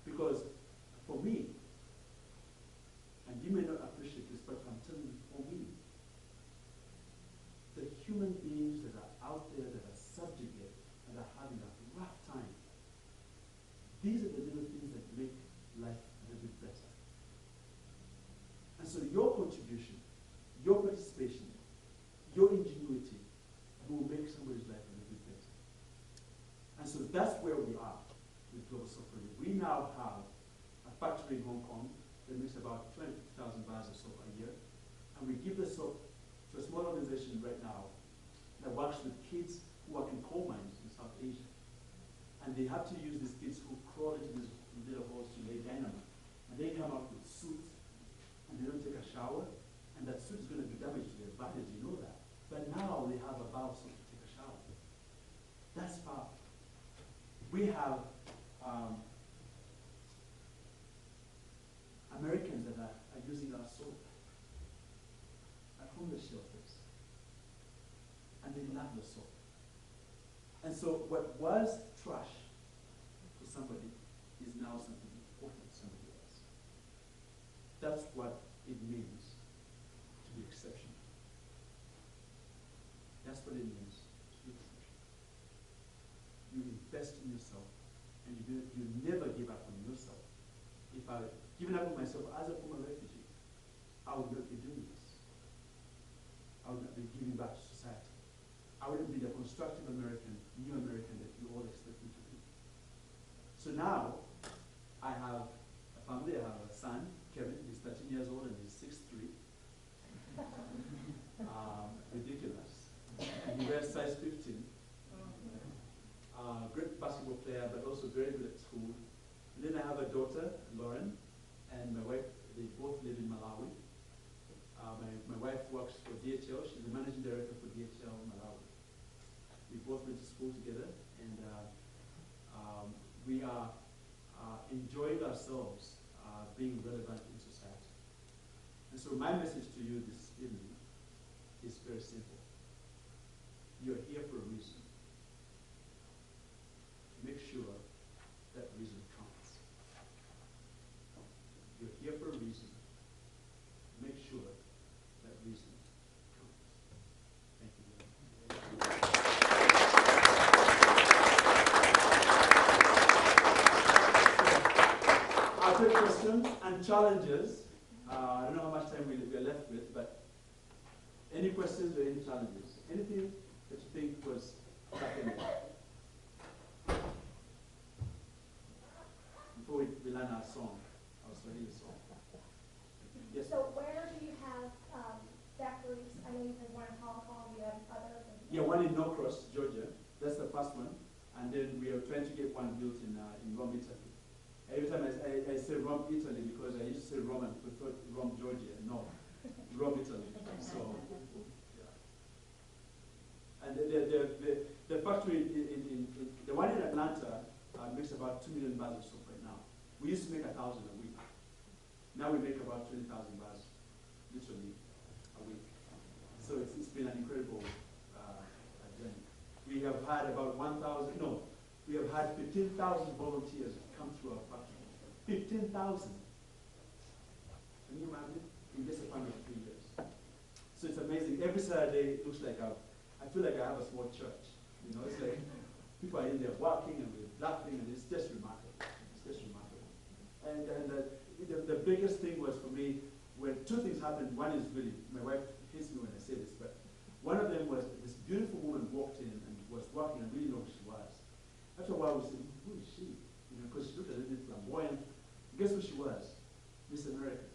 Because for me, and you may not appreciate this, but I'm telling you, for me, the human beings that are out there that are subjugated and are having a rough time, these are the little things that make life a little bit better. And so your contribution, your participation, your ingenuity will make somebody's life a little bit better. And so that's where we are with Global Soap Project. We now have a factory in Hong Kong that makes about 250,000 bars of soap a year. And we give the soap to a small organization right now that works with kids who work in coal mines in South Asia. And they have to use these kids who crawl into these little holes to lay dynamite. And they come up with suits, and they don't take a shower, and that suit is going to be damaged to their bodies, you know that. But now they have a bar of soap to take a shower. That's powerful. We have Americans that are love your soul. And so what was trash to somebody is now something important to somebody else. That's what it means to be exceptional. That's what it means to be exceptional. You invest in yourself, and you never give up on yourself. If I had given up on myself as a former refugee, I would not be doing this. I would not be giving back to society. I wouldn't be the constructive American, new American that you all expect me to be. So now, I have a family. I have a son, Kevin. He's 13 years old and he's 6'3". Ridiculous. And he wears size 15. Great basketball player, but also very good at school. And then I have a daughter, Lauren, and my wife. They both live in Malawi. My wife works for DHL. She's the managing director for DHL Malawi. We both went to school together, and we are enjoying ourselves being relevant in society. And so my message to you this evening is very simple. You're here for a reason. Make sure that reason counts. You're here for a reason. Make sure that reason counts. Thank you very much. I'll take questions and challenges. I don't know how much time we're left with, but any questions or any challenges? Anything that you think was happening? Before we learn our song, our Swahili song. Yes? So where do you have factories? I know you have one in Hong Kong, you have others. Yeah, one in Norcross, Georgia. That's the first one. And then we are trying to get one built in Rome, Italy. Every time I say Rome, Italy, because I used to say Rome and prefer Rome, Georgia. No, Rome, Italy. So, yeah. And the factory in the one in Atlanta makes about 2 million bars of soap right now. We used to make 1,000 a week. Now we make about 20,000 bars, literally, a week. So it's been an incredible journey. We have had about 15,000 volunteers come through our factory. 15,000. Can you imagine? In just a span of 3 years. So it's amazing. Every Saturday, it looks like I feel like I have a small church. You know, it's like people are in there working and we're laughing, and it's just remarkable. It's just remarkable. And the biggest thing was for me when 2 things happened. One is really, my wife hates me when I say this, but one of them was this beautiful woman walked in and was working. I really know who she was. After a while, we said, who is she? You know, because she looked a little bit flamboyant. Guess who she was? Miss America.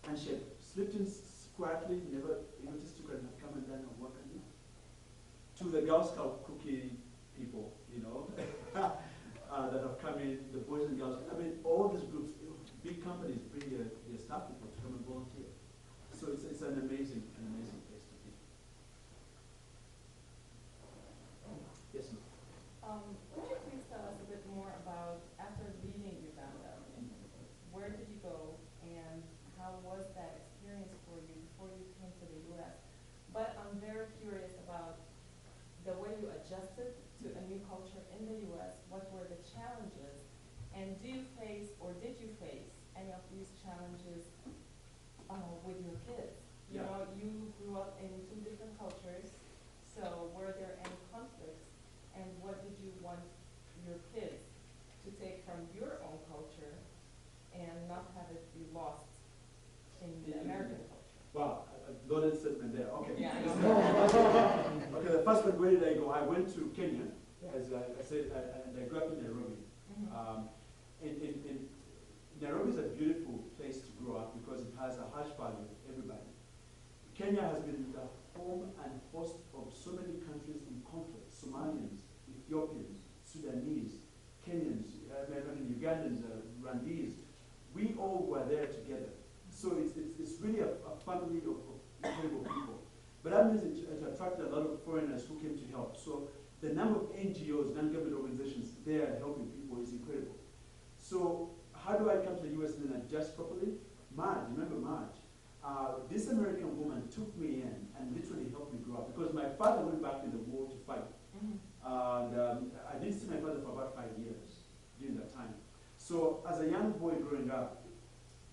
And she had slipped in quietly, never noticed you could come and done her work on you. To the Girl Scout cookie people, you know, that have come in, the Boys and Girls. I mean, all these groups, big companies bring their staff people to come and volunteer. So it's an amazing place to be. Yes, ma'am. Could you please tell us a bit more about, after leaving Uganda, where did you go and how was that experience for you before you came to the U.S.? But I'm very curious about the way you adjusted to a new culture in the U.S. What were the challenges? And do you face, or did you face, any of these challenges with your kids? You Yeah. know, you grew up in 2 different cultures, so were there any conflicts? And what did you want your kids to take from your own culture and not have it be lost in the American culture? Wow, a loaded statement there. Okay. Yeah. Okay, the first one, where did I go? I went to Kenya, as I said, and I grew up in Nairobi. In Nairobi is a beautiful place to grow up because it has a hodgepodge of everybody. Kenya has been the home and host of so many countries in conflict: Somalians, Ethiopians, Sudanese, Kenyans, Ugandans, Rwandese. We all were there together. So it's really a family of incredible people. But that means it attracted a lot of foreigners who came to help. So the number of NGOs, non-government organizations there helping people is incredible. So how do I come to the US and then adjust properly? Marge, remember Marge? this American woman took me in and literally helped me grow up because my father went back in the war to fight. And I didn't see my father for about 5 years during that time. So as a young boy growing up,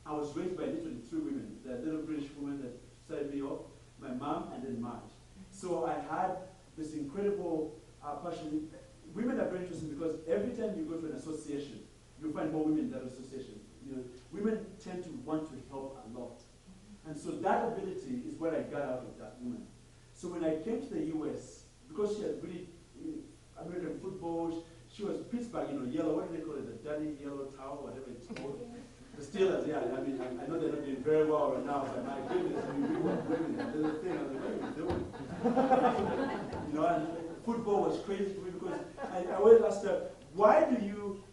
I was raised by literally 3 women. The little British woman that started me off, my mom, and then Marge. So I had this incredible passion. Women are very interesting because every time you go to an association, you find more women in that association. You know, women tend to want to help a lot. And so that ability is what I got out of that woman. So when I came to the US, because she had really American football, she was Pittsburgh, yellow, what do they call it, the dirty yellow towel, whatever it's called. The Steelers, yeah, I mean, I know they're not doing very well right now, but my goodness, we were winning. There's a thing, I was like, what are you doing? And football was crazy for me because I always asked her, why do you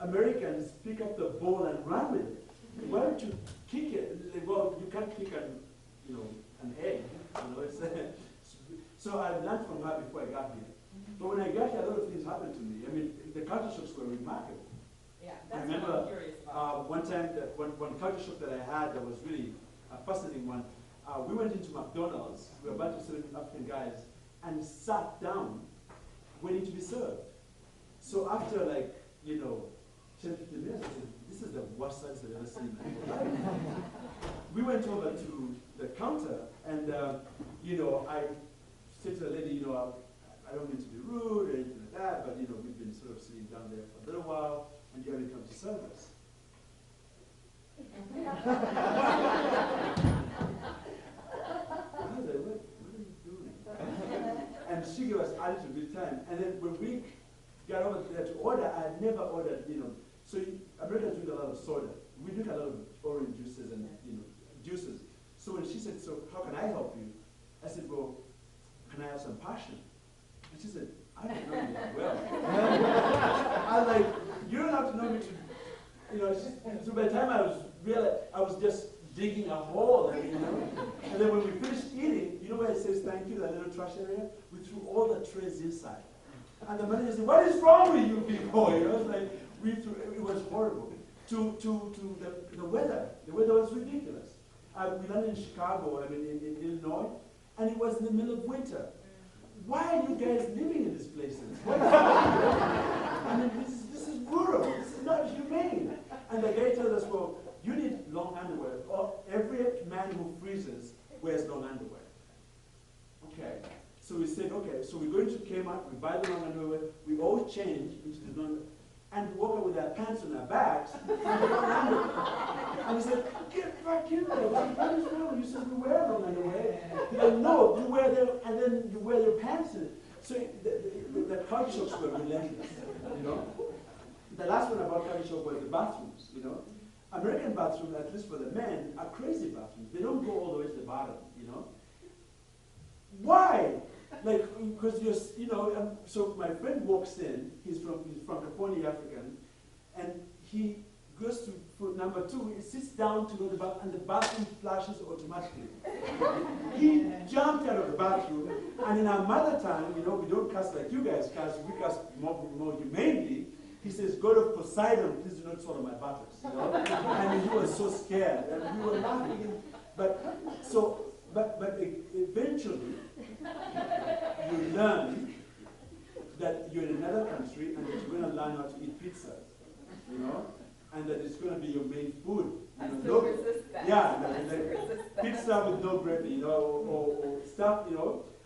Americans pick up the ball and run with it? Why don't you kick it? Like, well, you can't kick an egg. So I learned from her before I got here. But when I got here, a lot of things happened to me. I mean, the culture shocks were remarkable. Yeah, I that's remember what I'm curious about. one time, one culture shock that I had that was really a fascinating one. We went into McDonald's. We were about to serve African guys, and sat down, waiting to be served. So after 10, 15 minutes, I said, this is the worst service I've ever seen in my life. We went over to the counter, and I said to the lady, I don't mean to be rude or anything like that, but we've been sort of sitting down there for a little while, and you haven't come to serve us. I was like, what are you doing? And she gave us a little bit of time, and then when we got over there to order, I had never ordered, so Americans drink a lot of soda. We drink a lot of orange juices and juices. So when she said, so how can I help you? I said, well, can I have some passion? And she said, I don't know you that well. I was like, you don't have to know me to, so by the time I was just digging a hole, and then when we finished eating, where it says thank you, that little trash area? We threw all the trays inside. And the manager said, what is wrong with you people? It was like, it was horrible. To the weather. The weather was ridiculous. We landed in Chicago, in Illinois, and it was in the middle of winter. Why are you guys living in these places? This is brutal. This is not humane. And the guy tells us, well, you need long underwear. Every man who freezes wears long underwear. Okay. So we said, okay, so we go into Kmart, we buy the long underwear, we all change into the long, and we walk out with our pants on our backs, and the long underwear. And we said, get back in there. What is wrong? You said we wear long underwear. He said, no, you wear them, and then you wear your pants in it. So the culture shocks were relentless, The last one about culture shock was the bathrooms, American bathrooms, at least for the men, are crazy bathrooms. They don't go all the way to the bottom, Why? Because so my friend walks in, he's Francophone African, and he goes to foot number 2, he sits down to go to the bathroom, and the bathroom flashes automatically. He jumped out of the bathroom, and in our mother tongue, we don't cuss like you guys cuss, we cuss more humanely. He says, God of Poseidon, please do not swallow my buttocks. And he was so scared, and we were laughing. But eventually, you learn that you're in another country and that you're going to learn how to eat pizza, and that it's going to be your main food. Resist that. Yeah, pizza with no bread, or stuff,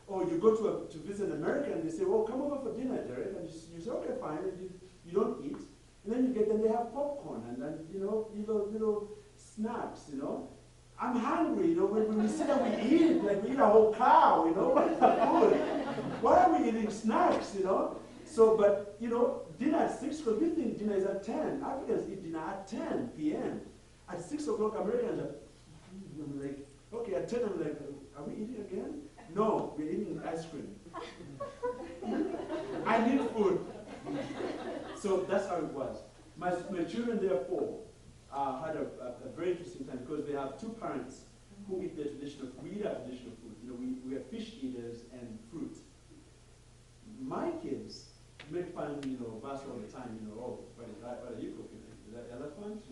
or you go to visit America and they say, well, come over for dinner, Derek, and you say, okay, fine, and you don't eat, and then they have popcorn and then little snacks, I'm hungry, when we sit and we eat, like we eat a whole cow, what is that food? Why are we eating snacks, So, but, dinner at 6 o'clock, we think dinner is at 10. Africans eat dinner at 10 p.m. At 6 o'clock, Americans are, I'm like, okay, at 10, I'm like, are we eating again? No, we're eating ice cream. I need food. So that's how it was. My children, therefore, had a very interesting time because they have 2 parents who eat their traditional food. We eat our traditional food. We are fish eaters and fruit. My kids make fun of me, of us all the time. Oh, what are you cooking? Is that elephant?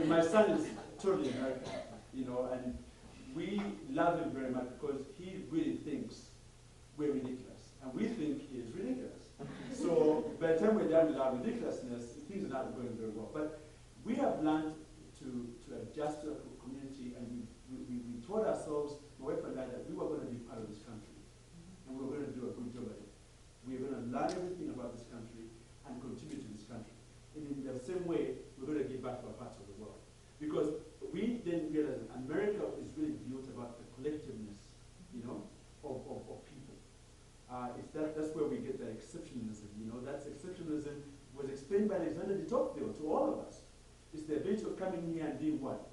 My son is totally American, you know, and we love him very much because he really thinks we're ridiculous, and we think he is ridiculous. So by the time we're done with our ridiculousness, things are not going very well. But we have learned to adjust to the community, and we taught ourselves, my wife and I, that we were going to be part of this country, and we were going to do a good job at it. We are going to learn everything about this country and contribute to this country. And in the same way, we're going to give back to our parts of the world. Because we then realize that America is really built about the collectiveness, you know, of people. That's where we get that exceptionalism, you know. That exceptionalism was explained by Alexander de Tocqueville to all of us. It's the ability of coming here and being what?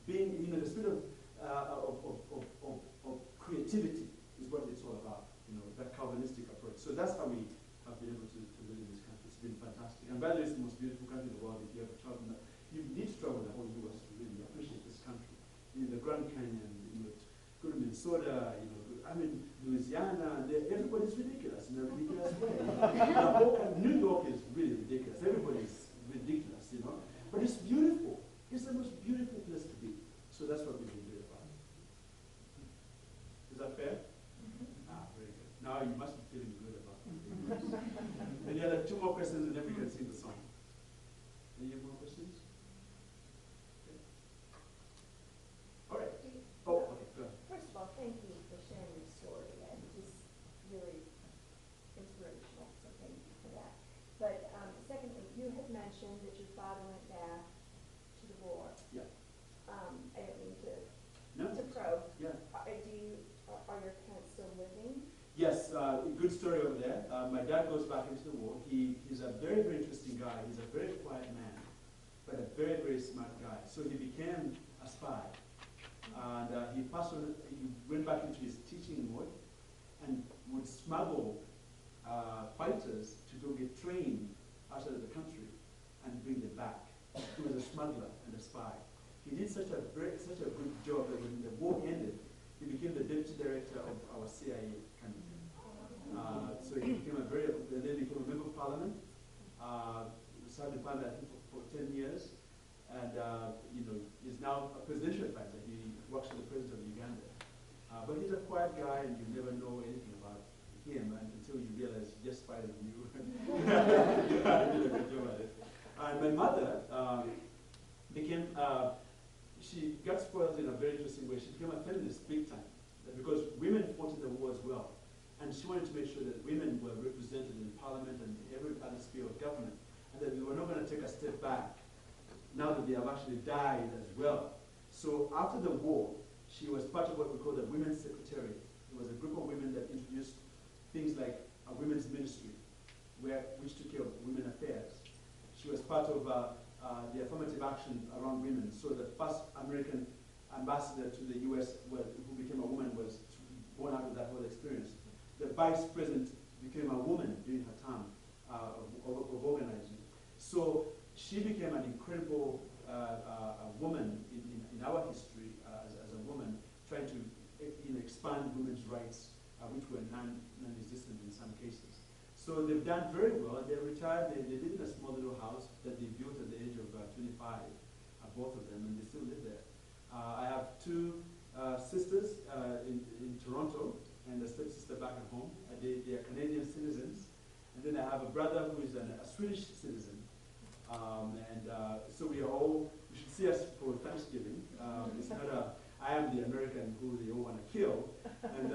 Being, you know, the spirit of creativity is what it's all about, you know, that Calvinistic approach. So that's how we have been able to live in this country. It's been fantastic. And by the way, it's the most beautiful country in the world. If you ever travel, you need to travel the whole U.S. to really appreciate this country. You know, the Grand Canyon, you know, go to Minnesota, you know, I mean, Louisiana, everybody's ridiculous in a ridiculous way. New York is really ridiculous. Everybody's ridiculous, you know. But it's beautiful. It's the most beautiful place to be. So that's what we've been doing about it. Is that fair? Ah, very good. Now you must be feeling good about it. And there are 2 more questions, and then we can sing the song. Any more questions? Okay. All right. Oh, okay, go ahead. First of all, thank you for sharing your story, and just really inspirational, so thank you for that. But secondly, you had mentioned that your father went back to the war. Yeah. I don't mean to No? probe. Yeah. Are your parents still living? Yes, good story over there. My dad goes back into the war. He's a very, very interesting guy. He's a very quiet man, but a very, very smart guy. So he became a spy. And he went back into his teaching mode and would smuggle fighters to go get trained outside of the country and bring them back. He was a smuggler and a spy. He did such a good job that when the war ended, he became the deputy director of our CIA country. So he became then became a member of parliament. Served in parliament, I think, for 10 years. And you know, is now a presidential advisor. He works for the president of Uganda. But he's a quiet guy, and you never know anything about him until you realize he just spied on you. He did a good job at it. And my mother became, she got spoiled in a very interesting way. She became a feminist big time, because women fought in the war as well. And she wanted to make sure that women were represented in parliament and every other sphere of government, and that we were not going to take a step back now that they have actually died as well. So after the war, she was part of what we call the Women's Secretariat. It was a group of women that introduced things like a women's ministry, which took care of women affairs. She was part of the affirmative action around women. So the first American ambassador to the US who became a woman was born out of that whole experience. The vice president became a woman during her time of organizing. So she became an incredible woman in our history as a woman, trying to expand women's rights, which were non-existent in some cases. So they've done very well. They're retired. They live in a small little house that they built at the age of 25, both of them, and they still live there. I have 2 sisters in Toronto, and a stepsister back at home. They are Canadian citizens. And then I have a brother who is a Swedish citizen. So we should see us for Thanksgiving. It's not I am the American who they all want to kill. And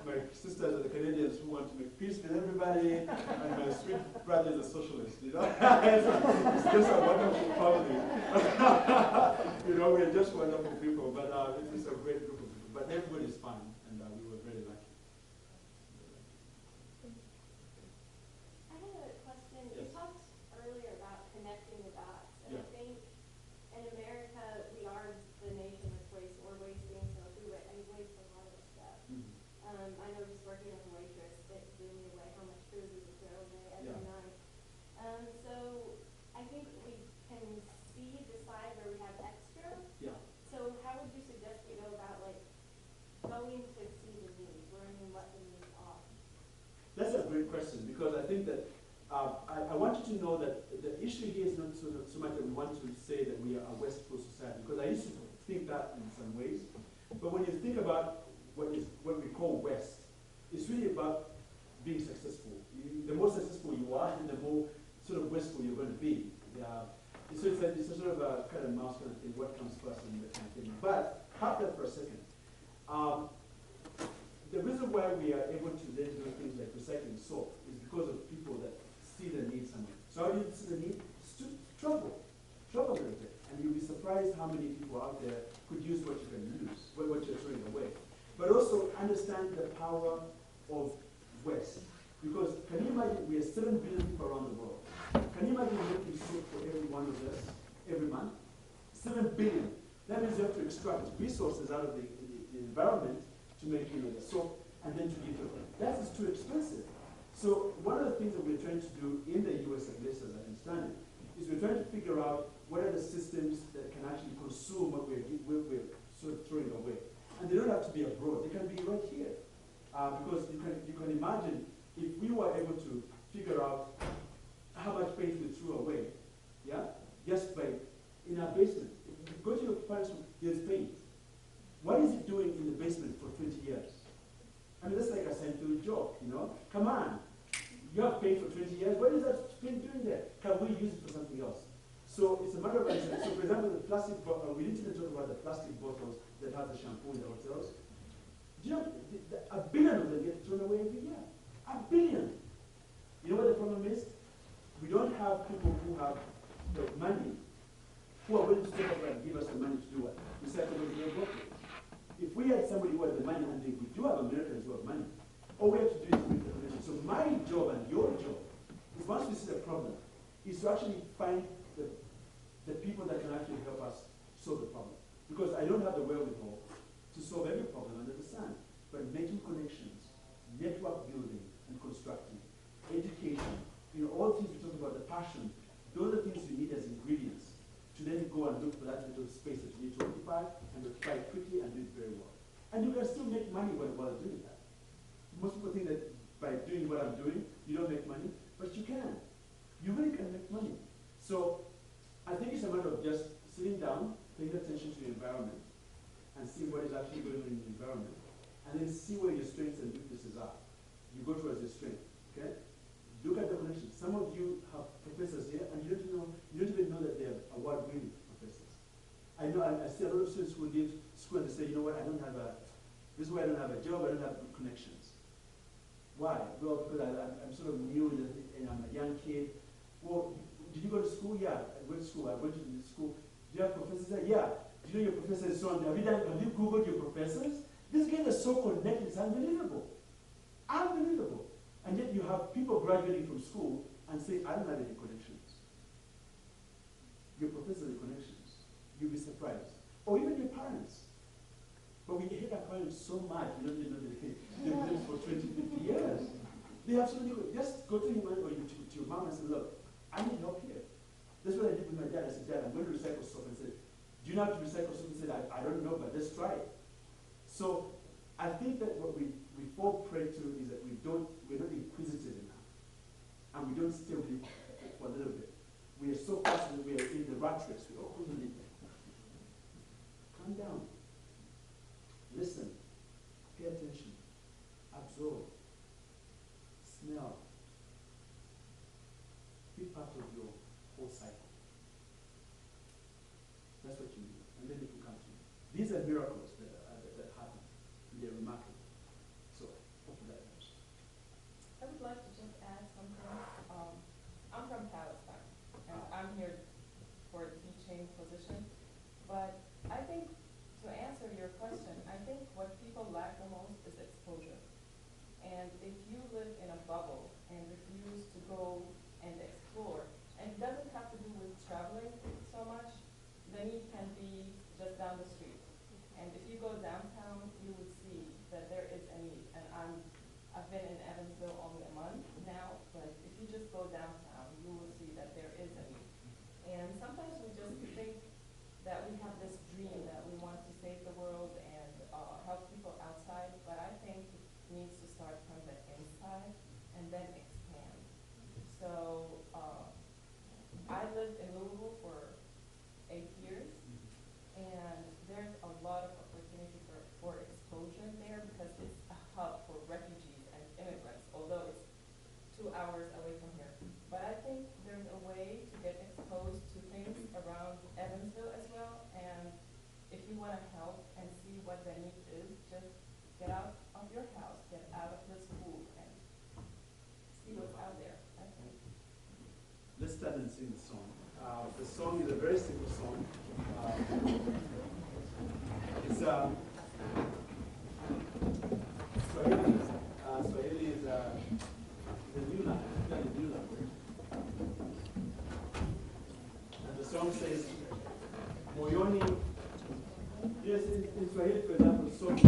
my sisters are the Canadians who want to make peace with everybody. And my sweet brother is a socialist, you know. It's just a wonderful family. You know, we're just wonderful people, but it's a great group of people. But everybody's fine, and we were very lucky. I had a question. Yes. You talked earlier about connecting the dots, and Yeah. I think in America we are the nation that's wasting, so we waste a lot of stuff. I know just working as a waitress, it blew me away how much food we would throw away every night. So I think we can see the side where we have extra. Yeah. So how would you suggest we go about going to see the needs, learning what the needs are? That's a great question, because I think that I want you to know that the issue here is not so much that we want to say that we are a West Coast society, because I used to think that in some ways. But when you think about what we call West, it's really about being successful. The more successful you are, the more sort of wasteful you're going to be. So it's a sort of a cat and mouse kind of thing, what comes first and that kind of thing. But park that for a second. The reason why we are able to then do things like recycling soap is because of people that see the need somewhere. So how do you see the need? Trouble a little bit. And you'll be surprised how many people out there could use what you can use, what you're throwing away. But also understand the power of waste. Because can you imagine, we are 7 billion people around the world. Can you imagine making soap for every one of us every month? 7 billion. That means you have to extract resources out of the environment to make the soap and then to give it. That is too expensive. So one of the things that we're trying to do in the US, at least as I understand it, is we're trying to figure out what are the systems that can actually consume what we're sort of throwing away. And they don't have to be abroad. They can be right here. Because you can imagine if we were able to figure out how much paint we threw away, yeah, just by in our basement. If you go to your parents' room, there's paint. What is it doing in the basement for 20 years? I mean, that's like a scientific joke, you know? Come on. You have paint for 20 years. What is that paint doing there? Can we use it for something else? So it's a matter of, so for example, the plastic bottle, we didn't talk about the plastic bottles that have the shampoo in the hotels. Do you know, a billion of them get thrown away every year. A billion. You know what the problem is? We don't have people who have the money, who are willing to step up and give us the money to do what? Recycle what we work with. If we had somebody who had the money, and we do have Americans who have money, all we have to do is make the connection. So my job and your job is, once we see the problem, is to actually find the people that can actually help us solve the problem. Because I don't have the wherewithal to solve every problem under the sun. But making connections, network building and constructing, education, all the things we talk about, the passion, those are the things you need as ingredients to then go and look for that little space that you need to occupy and occupy it quickly and do it very well. And you can still make money while doing that. Most people think that by doing what I'm doing, you don't make money, but you can. You really can make money. So I think it's a matter of just sitting down, paying attention to the environment, and see what is actually going on in the environment, and then see where your strengths and weaknesses are. You go towards your strength, okay? Look at the connections. Some of you have professors here, and you don't even know that they're award-winning professors. I know, I see a lot of students who leave school and they say, you know what, this is why I don't have a job, I don't have good connections. Why? Well, because I'm sort of new and I'm a young kid. Well, did you go to school? Yeah, I went to school. I went to the school. Do you have professors there? Yeah. Do you know your professor is so on? Have you Googled your professors? These guys are so connected, it's unbelievable. Unbelievable. And yet you have people graduating from school and say, I don't have any connections. Your professors have connections. You'll be surprised. Or even your parents. But we hate our parents so much, you don't even know they've been there for 20, 50 years. They have so many, just go to him or to your mom and say, look, I need help here. That's what I did with my dad. I said, Dad, I'm going to recycle soap. And said, do you know how to recycle soap? He said, I don't know, but let's try it. So I think that what we fall prey to is that we're not inquisitive enough. And we don't stay with it for a little bit. We are so fast that we are in the rat race. We all couldn't live. Calm down. Listen. Pay attention. Absorb. Smell. Be part of your whole cycle. That's what you need. And then it will come to you. These are miracles that happen. They're remarkable. So, hopefully that helps. I would like to just add something. I'm from Palestine, and I'm here for a teaching position. But I think, to answer your question, I think what people lack the most is exposure. And if you live in a bubble and refuse to go and explore, and it doesn't have to do with traveling so much, the need can be just down the street. And if you go downtown, you would see that there is a need. And I've been in Evansville only a month now, but if you just go downtown, you will see that there is a need. And sometimes we just think that we have this dream that we want to save the world and help people outside, but I think it needs to start from the inside and then expand. So sing the song. The song is a very simple song. It's Swahili. Swahili is the new language. It's a new language. And the song says, Moyoni. Yes, in Swahili, for example, so. Is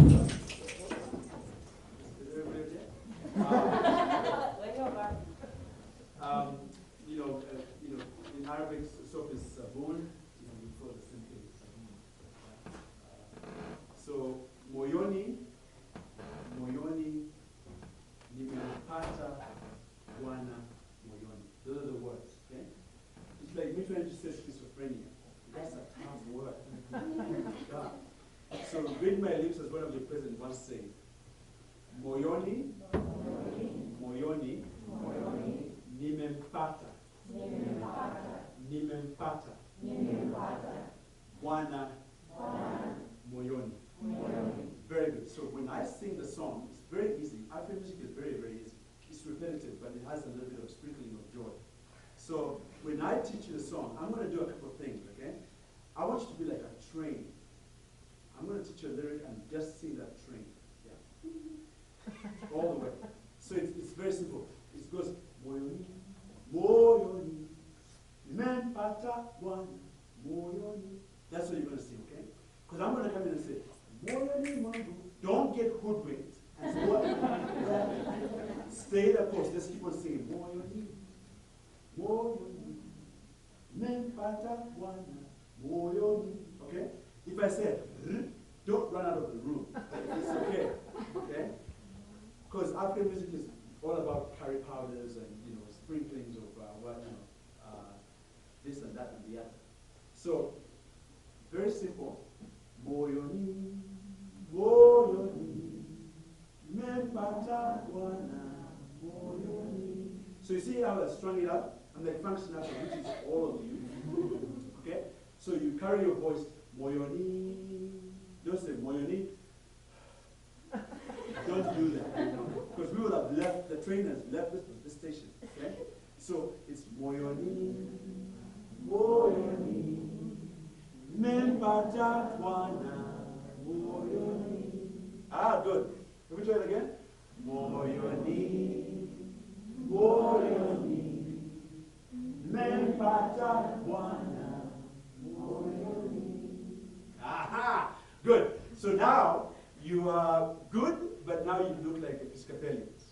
everybody okay? In Arabic, soap is sabun. Before the same thing. So moyoni, nimempata bwana moyoni. Those are the words. Okay. It's like me trying to say schizophrenia. That's a tough word. God. So read my lips, as one of the presidents once said. Moyoni, nimempata. Bwana moyoni. Very good. So when I sing the song, it's very easy. African music is very, very easy. It's repetitive, but it has a little bit of sprinkling of joy. So when I teach you the song, I'm going to do a couple of things, okay? I want you to be like a train. I'm going to teach you a lyric and just sing that train. Yeah. All the way. So it's very simple. It goes, moyoni, moyoni, nimempata bwana moyoni. That's what you're going to sing, okay? Because I'm going to come in and say, moyoni mwangu. Don't get hoodwinked. And say, what? Stay the course. Let's keep on singing. Moyoni, moyoni, nimempata bwana moyoni. Okay? If I say, don't run out of the room. It's okay. Okay? Because African music is all about curry powders and sprinklings of this and that and the other. So very simple. Moyoni, moyoni, mempata bwana moyoni. So you see how I strung it up? I'm like Frank Sinatra, which is all of you. Okay? So you carry your voice, moyoni. Don't say moyoni. Don't do that. Because we would have left, the train has left this station. Okay? So it's moyoni, moyoni, mempata bwana moyoni. Ah, good. Can we try it again? Moyoni, moyoni, mempata bwana moyoni. Aha! Good. So now you are good, but now you look like Episcopalians.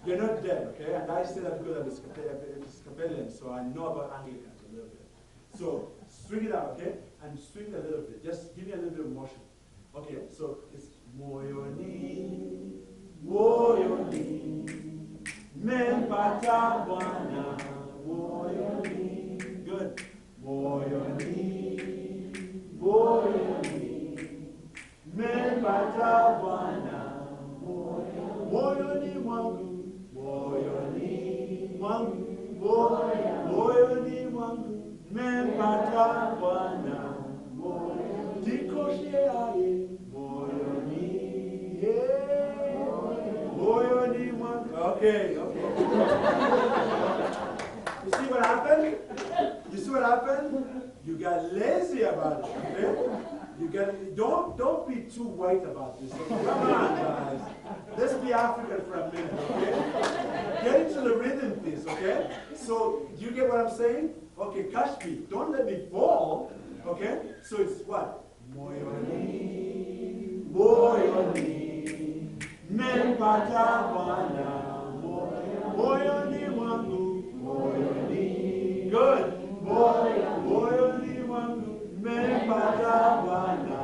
You're not dead, okay? And I say that because I'm Episcopalian, so I know about Anglicans a little bit. So string it out, okay? And string it a little bit. Just give me a little bit of motion. Okay, so it's moyoni, moyoni, mempata bwana moyoni. Good. Moyoni, moyoni, mempata bwana moyoni. Moyoni mwangu, moyoni mwangu, moyoni mwangu, mempata bwana moyoni. Dikoshe aye, moyoni, moyoni mwangu. Okay, okay. You see what happened? You see what happened? You got lazy about it, okay? You got don't be too white about this. Okay? Come on, guys. Let's be African for a minute, okay? Get into the rhythm, please, okay? So, do you get what I'm saying? Okay, catch me. Don't let me fall, okay? So it's what? Moyoni, moyoni, mempata bwana moyoni mwangu, moyoni. Good. Moyoni mwangu, mempata bwana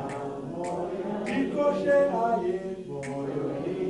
moyoni. Dikoshe aye, moyoni.